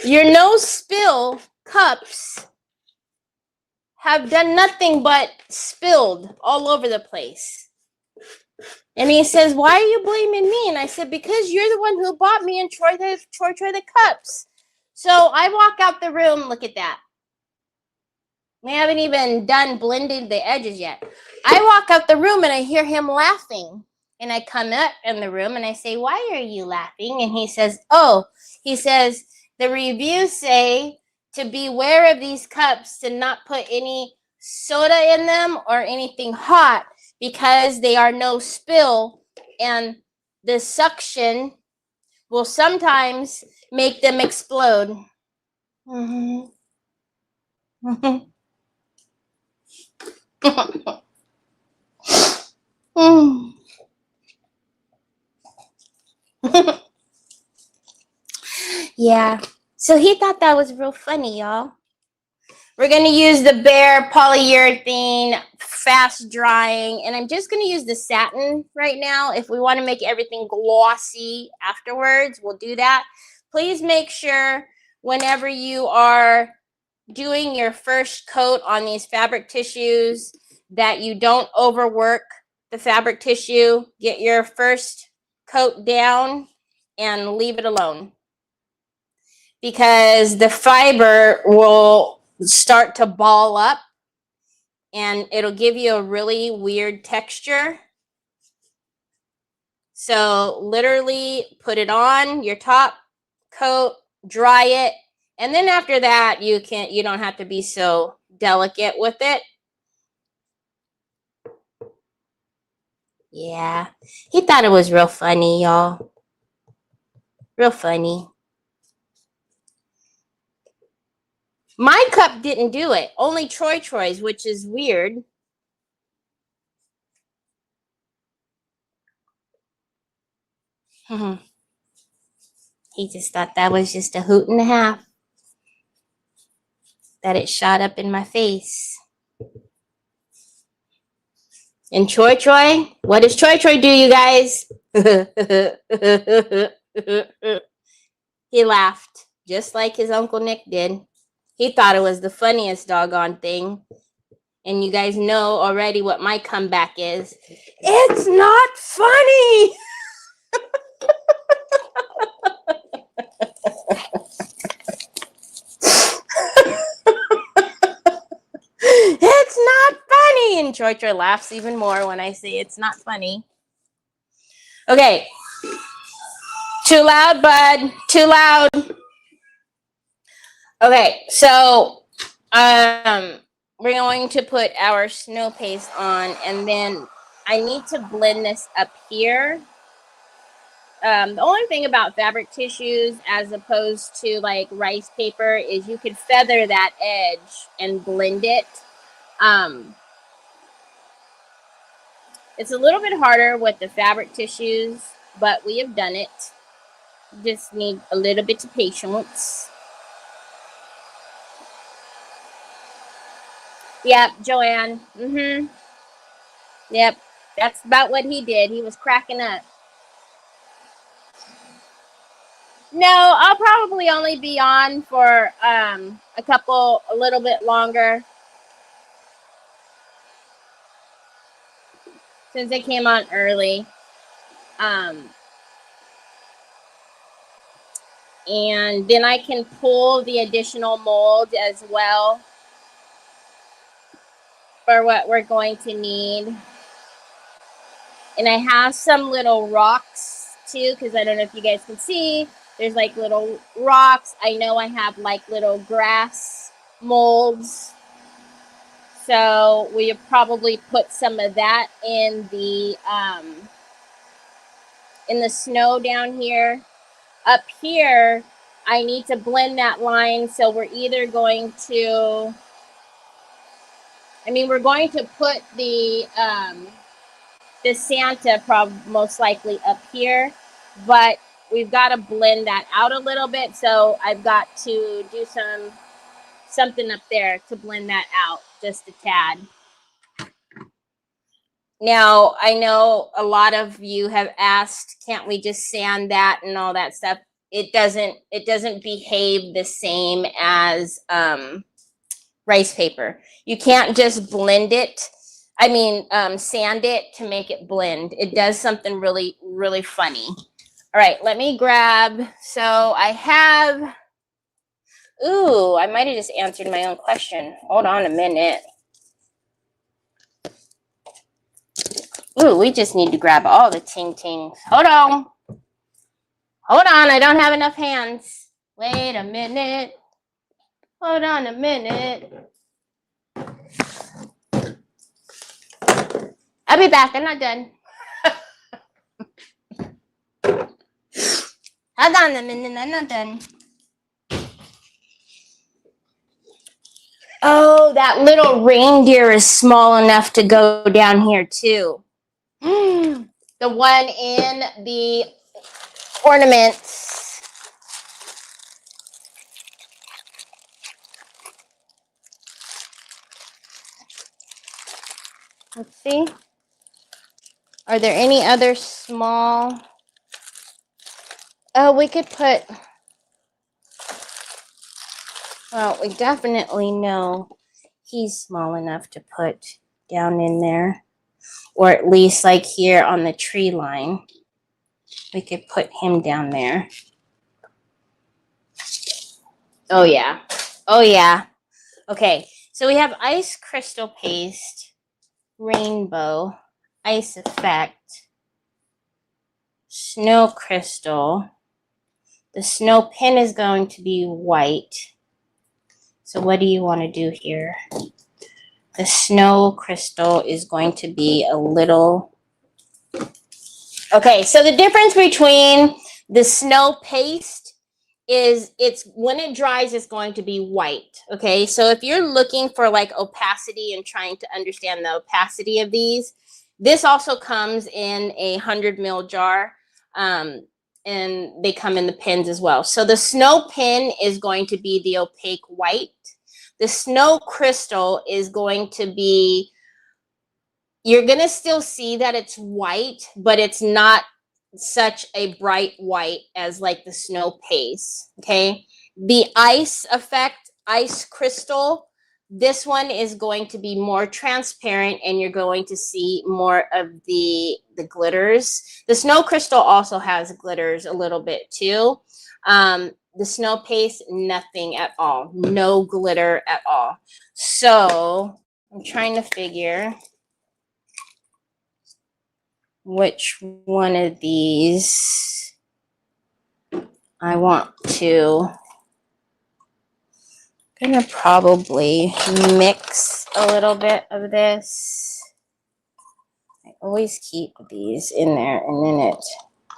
your no spill cups have done nothing but spilled all over the place. And he says, why are you blaming me? And I said, because you're the one who bought me and Troy the cups. So I walk out the room. Look at that. We haven't even done blending the edges yet. I walk out the room and I hear him laughing. And I come up in the room and I say, why are you laughing? And he says, oh, he says, the reviews say to beware of these cups, to not put any soda in them or anything hot, because they are no spill, and the suction will sometimes make them explode. Mm-hmm. Yeah. So he thought that was real funny, y'all. We're going to use the Bare polyurethane, fast drying, and I'm just going to use the satin right now. If we want to make everything glossy afterwards, we'll do that. Please make sure whenever you are doing your first coat on these fabric tissues that you don't overwork the fabric tissue. Get your first coat down and leave it alone, because the fiber will start to ball up and it'll give you a really weird texture. So literally put it on your top coat, dry it, and then after that you don't have to be so delicate with it. Yeah, he thought it was real funny, y'all. Real funny. My cup didn't do it. Only Troy's, which is weird. He just thought that was just a hoot and a half, that it shot up in my face. And Troy, what does Troy do, you guys? He laughed, just like his Uncle Nick did. He thought it was the funniest doggone thing. And you guys know already what my comeback is. It's not funny! It's not funny! And Troy laughs even more when I say it's not funny. Okay. Too loud, bud. Too loud. Okay, so we're going to put our snow paste on, and then I need to blend this up here. The only thing about fabric tissues as opposed to like rice paper is you could feather that edge and blend it. It's a little bit harder with the fabric tissues, but we have done it. Just need a little bit of patience. Yep, Joanne. Yep, that's about what he did. He was cracking up. No, I'll probably only be on for a little bit longer, since I came on early. And then I can pull the additional mold as well for what we're going to need. And I have some little rocks too, because I don't know if you guys can see. There's like little rocks. I know I have like little grass molds. So we'll probably put some of that in the snow down here. Up here, I need to blend that line. So we're either going to, we're going to put the Santa most likely up here, but we've got to blend that out a little bit. So I've got to do something up there to blend that out just a tad. Now, I know a lot of you have asked, can't we just sand that and all that stuff? It doesn't behave the same as rice paper. You can't just blend it. Sand it to make it blend. It does something really, really funny. All right, let me grab. So I have, I might have just answered my own question. Hold on a minute. Ooh, we just need to grab all the ting-tings. Hold on. Hold on, I don't have enough hands. Wait a minute. Hold on a minute. I'll be back. I'm not done. Hold on a minute. I'm not done. Oh, that little reindeer is small enough to go down here too. The one in the ornaments. Let's see. Are there any other small? Oh, we could put, well, we definitely know he's small enough to put down in there. Or at least like here on the tree line. We could put him down there. Oh, yeah. Oh, yeah. Okay, so we have ice crystal paste, rainbow, ice effect, snow crystal. The snow pin is going to be white. So what do you want to do here? The snow crystal is going to be a little... Okay, so the difference between the snow paste is it's when it dries, it's going to be white. Okay, so if you're looking for like opacity and trying to understand the opacity of these, this also comes in a 100 ml jar, and they come in the pins as well. So the snow pin is going to be the opaque white. The snow crystal is going to be, you're going to still see that it's white, but it's not such a bright white as like the snow paste. Okay, the ice effect, ice crystal, this one is going to be more transparent and you're going to see more of the glitters. The snow crystal also has glitters a little bit too. The snow paste, nothing at all, no glitter at all. So I'm trying to figure which one of these I want to. I'm gonna probably mix a little bit of this. I always keep these in there and then it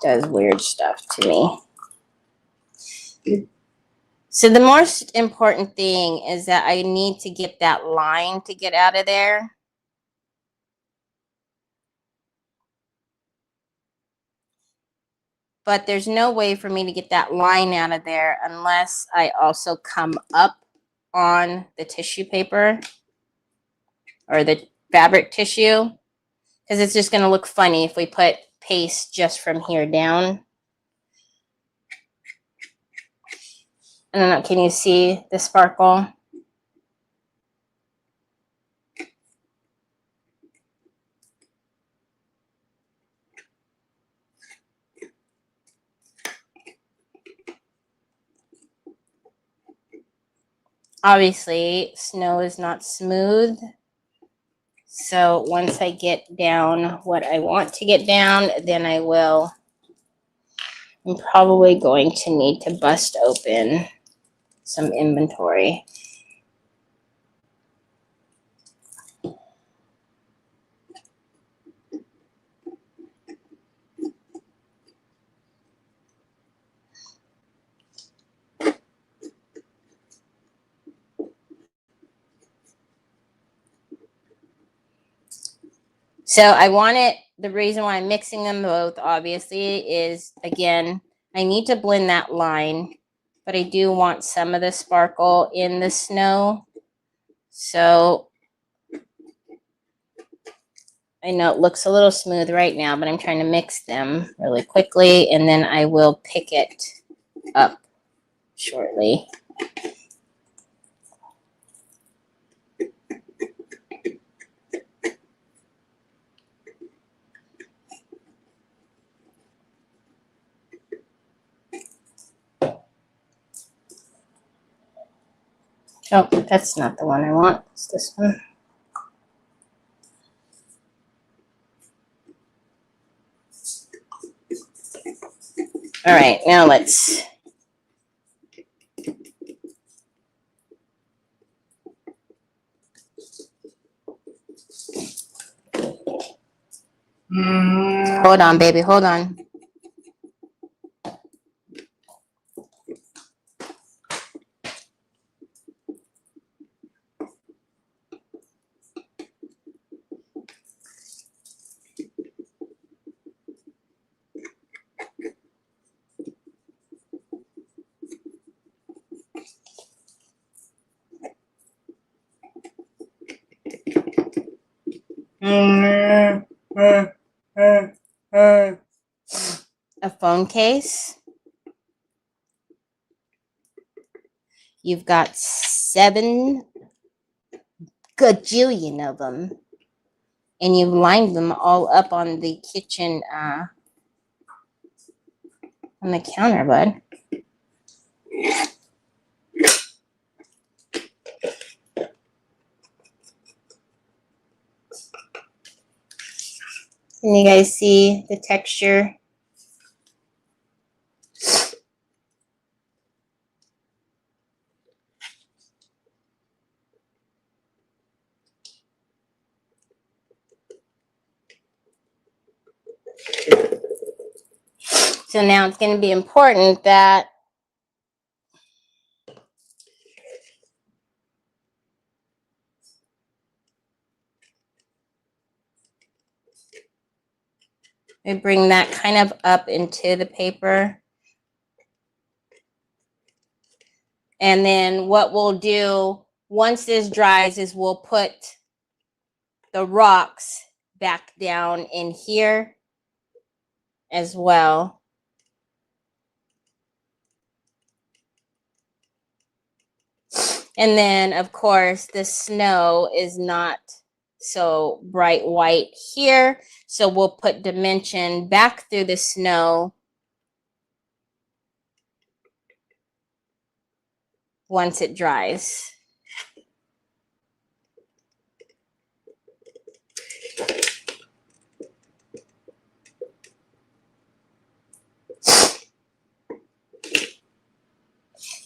does weird stuff to me. So the most important thing is that I need to get that line to get out of there. But there's no way for me to get that line out of there unless I also come up on the tissue paper or the fabric tissue, because it's just going to look funny if we put paste just from here down. I don't know, can you see the sparkle? Obviously, snow is not smooth. So once I get down what I want to get down, then I will. I'm probably going to need to bust open some inventory. So I want it, the reason why I'm mixing them both, obviously, is, again, I need to blend that line, but I do want some of the sparkle in the snow. So I know it looks a little smooth right now, but I'm trying to mix them really quickly, and then I will pick it up shortly. Oh, that's not the one I want. It's this one. All right, now let's. Hold on, baby, hold on. A phone case. You've got 7 gajillion of them. And you've lined them all up on the kitchen, on the counter, bud. Can you guys see the texture? So now it's going to be important that we bring that kind of up into the paper. And then what we'll do once this dries is we'll put the rocks back down in here as well. And then, of course, the snow is not so bright white here. So we'll put dimension back through the snow once it dries.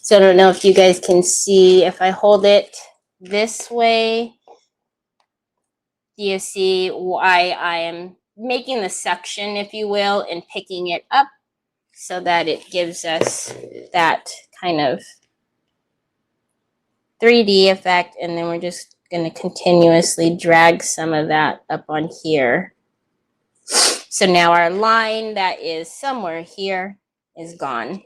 So I don't know if you guys can see, if I hold it this way, do you see why I am making the suction, if you will, and picking it up so that it gives us that kind of 3D effect, and then we're just going to continuously drag some of that up on here. So now our line that is somewhere here is gone.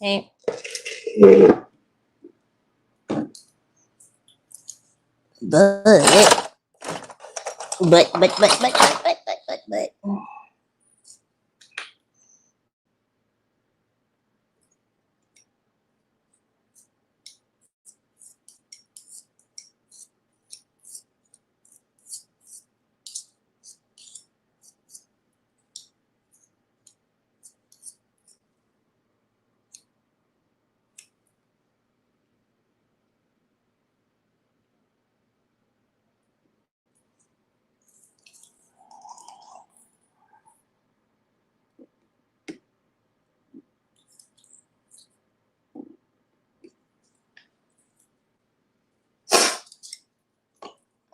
Okay. But.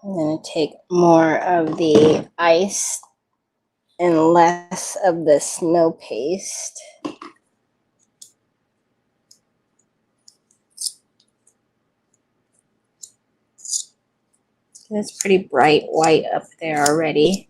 I'm going to take more of the ice and less of the snow paste. It's pretty bright white up there already.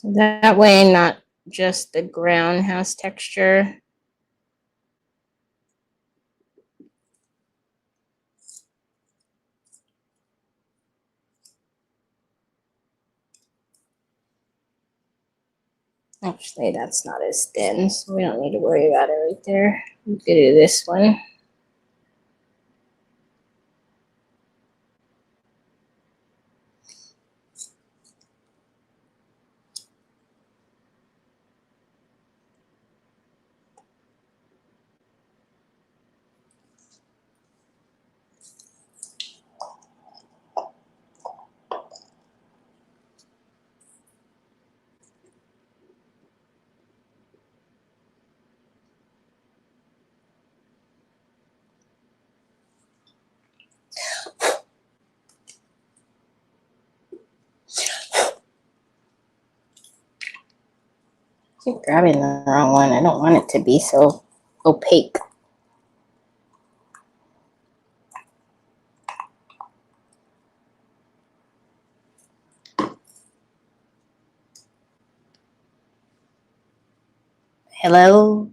So that way, not just the ground has texture. Actually, that's not as thin, so we don't need to worry about it right there. We could do this one. I keep grabbing the wrong one. I don't want it to be so opaque. Hello?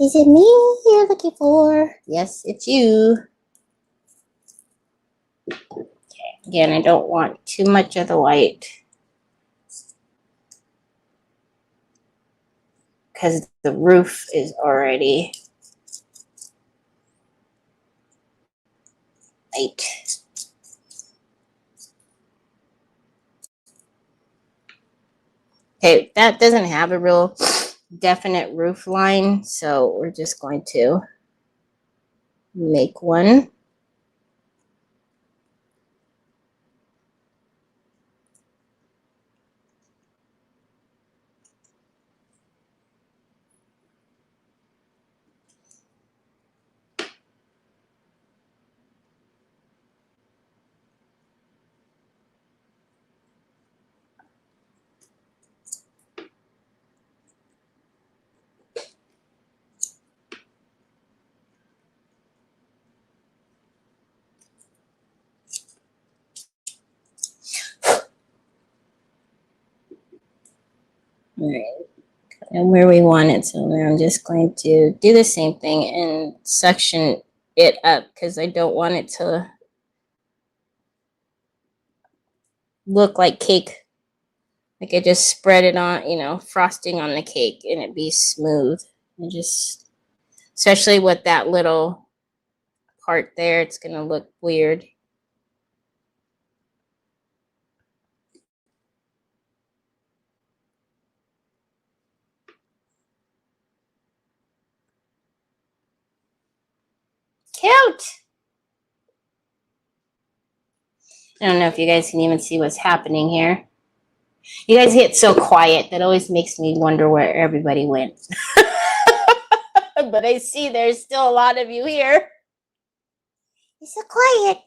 Is it me you're looking for? Yes, it's you. Okay, again, I don't want too much of the white because the roof is already white. Okay, that doesn't have a real definite roof line, so we're just going to make one. All right, and where we want it, so I'm just going to do the same thing and suction it up because I don't want it to look like cake. Like I just spread it on, you know, frosting on the cake and it be smooth. And just, especially with that little part there, it's going to look weird. Cute! I don't know if you guys can even see what's happening here. You guys get so quiet that always makes me wonder where everybody went. But I see there's still a lot of you here. It's so quiet.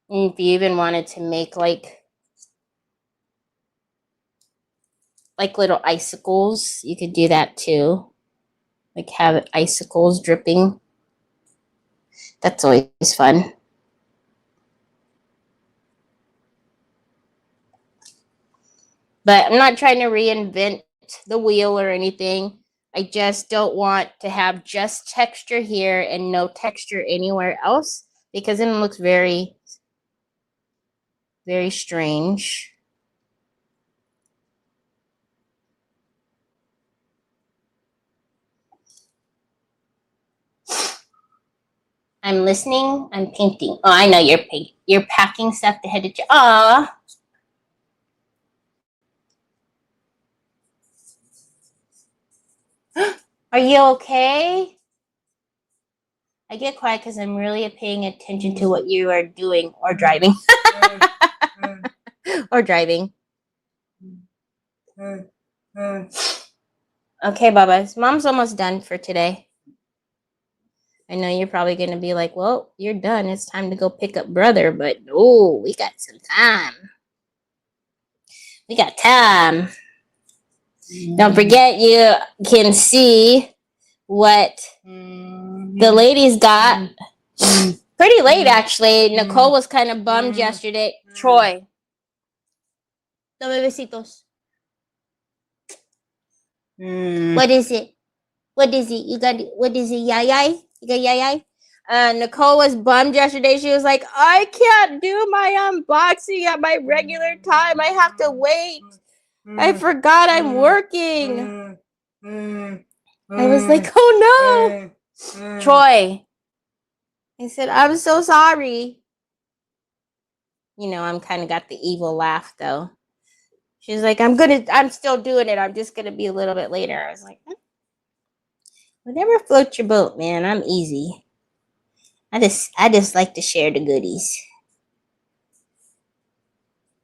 And if you even wanted to make like little icicles, you could do that too. Like have icicles dripping. That's always fun. But I'm not trying to reinvent the wheel or anything. I just don't want to have just texture here and no texture anywhere else because then it looks very, very strange. I'm listening. I'm painting. Oh, I know you're painting. You're packing stuff to head to. Aw. Are you okay? I get quiet because I'm really paying attention to what you are doing or driving. Or driving. Okay, Bubba. Mom's almost done for today. I know you're probably going to be like, well, you're done. It's time to go pick up brother. But no, we got some time. We got time. Don't forget, you can see what the ladies got. Pretty late, actually. Nicole was kind of bummed yesterday. Troy. No bebecitos. What is it? What is it? You got, what is it? Yay? You got yay? Nicole was bummed yesterday. She was like, I can't do my unboxing at my regular time. I have to wait. I forgot I'm working. I was like, oh no. Troy. I said, I'm so sorry. You know, I'm kind of got the evil laugh though. She's like, I'm still doing it. I'm just gonna be a little bit later. I was like, whatever floats your boat, man. I'm easy. I just like to share the goodies.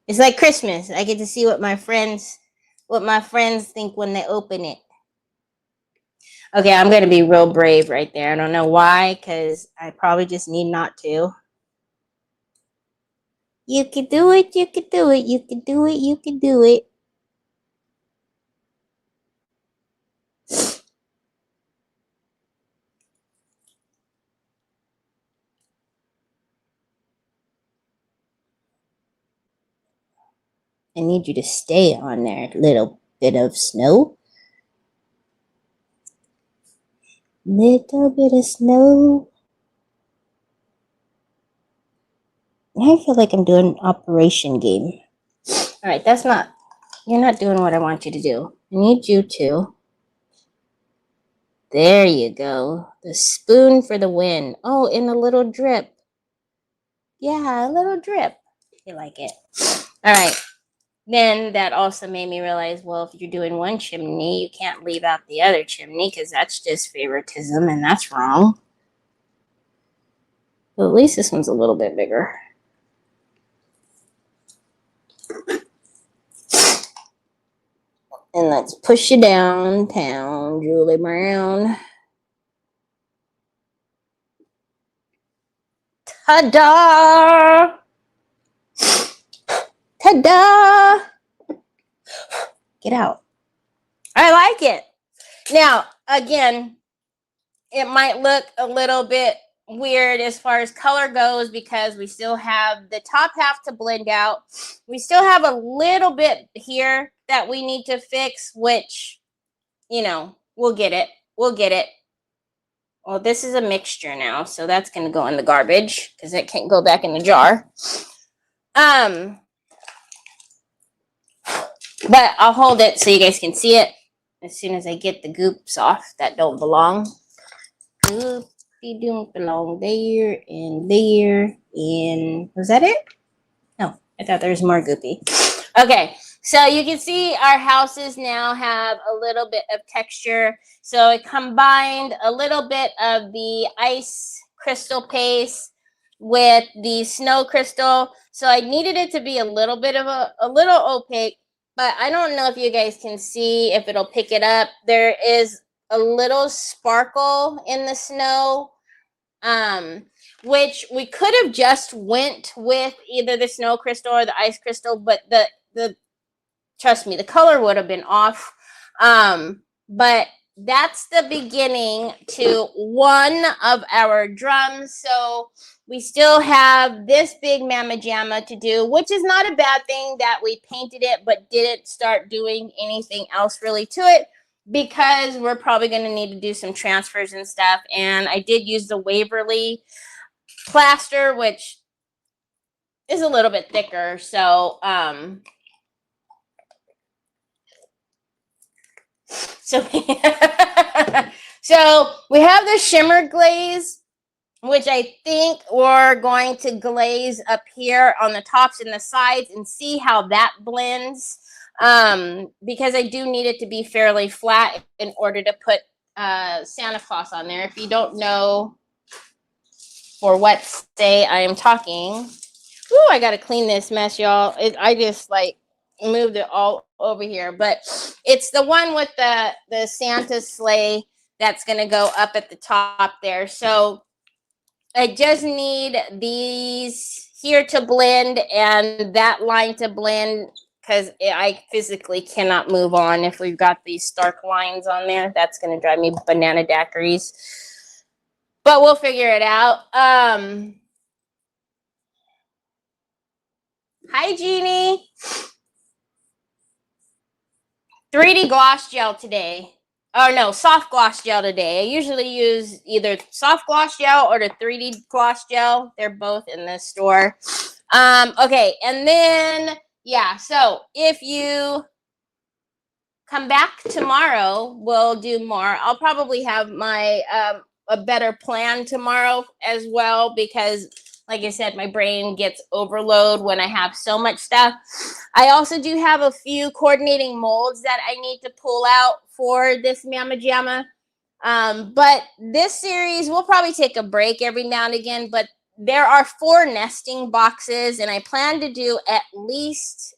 It's like Christmas. I get to see what my friends think when they open it. Okay, I'm gonna be real brave right there. I don't know why, because I probably just need not to. You can do it, you can do it, you can do it, you can do it. I need you to stay on there, little bit of snow. Little bit of snow. I feel like I'm doing an operation game. All right, you're not doing what I want you to do. I need you to. There you go. The spoon for the win. Oh, in a little drip. Yeah, a little drip. You like it. All right. Then that also made me realize, well, if you're doing one chimney, you can't leave out the other chimney because that's just favoritism and that's wrong. Well, at least this one's a little bit bigger. And let's push you downtown, Julie Brown. Ta-da! Ta-da! Get out. I like it. Now, again, it might look a little bit weird as far as color goes because we still have the top half to blend out. We still have a little bit here that we need to fix, which, you know, we'll get it. We'll get it. Well, this is a mixture now, so that's going to go in the garbage because it can't go back in the jar. But I'll hold it so you guys can see it as soon as I get the goops off that don't belong. Goopy don't belong there and there and was that it? No, I thought there was more goopy. Okay, so you can see our houses now have a little bit of texture. So it combined a little bit of the ice crystal paste with the snow crystal. So I needed it to be a little bit of a little opaque, but I don't know if you guys can see if it'll pick it up. There is a little sparkle in the snow, which we could have just went with either the snow crystal or the ice crystal, but the trust me, the color would have been off. But that's the beginning to one of our drums. So we still have this big mamma jamma to do, which is not a bad thing that we painted it, but didn't start doing anything else really to it because we're probably going to need to do some transfers and stuff. And I did use the Waverly plaster, which is a little bit thicker. So, so we have the shimmer glaze, which I think we're going to glaze up here on the tops and the sides and see how that blends. Because I do need it to be fairly flat in order to put Santa Claus on there. If you don't know for what day I am talking, ooh, I gotta clean this mess, y'all. I just like moved it all over here, but it's the one with the Santa sleigh that's going to go up at the top there. So I just need these here to blend and that line to blend, because I physically cannot move on if we've got these stark lines on there. That's going to drive me banana daiquiris. But we'll figure it out. Hi, Jeannie. 3D gloss gel today. Oh, no, soft gloss gel today. I usually use either soft gloss gel or the 3D gloss gel. They're both in this store. Okay, and then, yeah, so if you come back tomorrow, we'll do more. I'll probably have my a better plan tomorrow as well, because like I said, my brain gets overload when I have so much stuff. I also do have a few coordinating molds that I need to pull out for this Mama Jamma. But this series, we'll probably take a break every now and again, but there are 4 nesting boxes, and I plan to do at least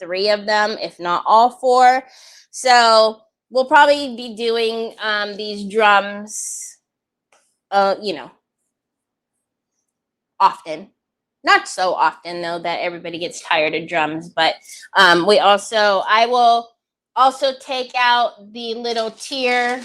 3 of them, if not all 4. So we'll probably be doing these drums, you know, often. Not so often, though, that everybody gets tired of drums. But I will also take out the little tier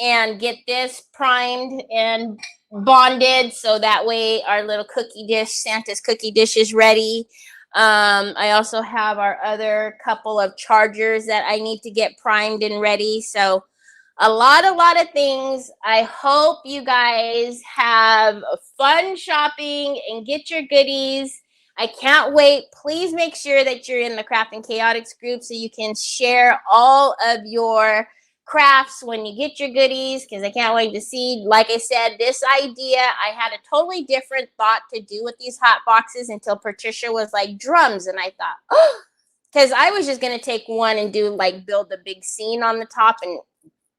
and get this primed and bonded, so that way our little cookie dish, Santa's cookie dish, is ready. I also have our other couple of chargers that I need to get primed and ready. So a lot of things. I hope you guys have fun shopping and get your goodies. I can't wait. Please make sure that you're in the Crafting Chaotix group so you can share all of your crafts when you get your goodies, because I can't wait to see. Like I said, this idea, I had a totally different thought to do with these hot boxes until Patricia was like, drums, and I thought, oh, because I was just going to take one and do like build the big scene on the top and,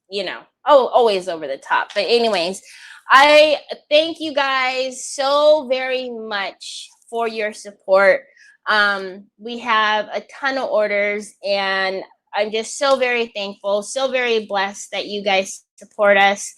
you know, always over the top. But anyways, I thank you guys so very much for your support. We have a ton of orders, and I'm just so very thankful, so very blessed that you guys support us.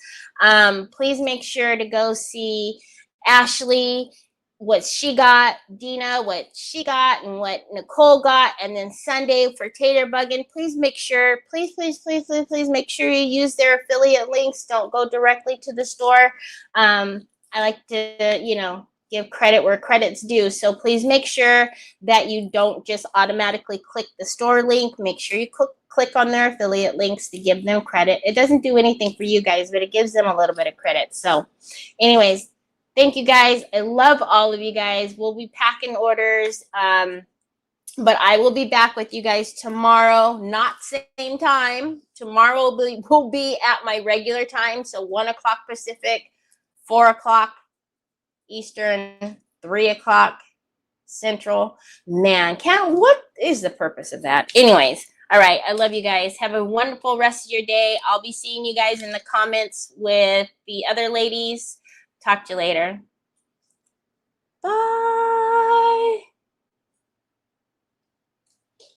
Please make sure to go see Ashley, what she got, Dina, what she got, and what Nicole got, and then Sunday for Tater Buggin'. Please make sure, please make sure you use their affiliate links. Don't go directly to the store. I like to, you know, give credit where credit's due. So please make sure that you don't just automatically click the store link. Make sure you click on their affiliate links to give them credit. It doesn't do anything for you guys, but it gives them a little bit of credit. So anyways, thank you guys. I love all of you guys. We'll be packing orders. But I will be back with you guys tomorrow, not same time. Tomorrow will be at my regular time. So 1 o'clock Pacific, 4 o'clock Eastern, 3 o'clock Central. Man, what is the purpose of that? Anyways, all right. I love you guys. Have a wonderful rest of your day. I'll be seeing you guys in the comments with the other ladies. Talk to you later. Bye.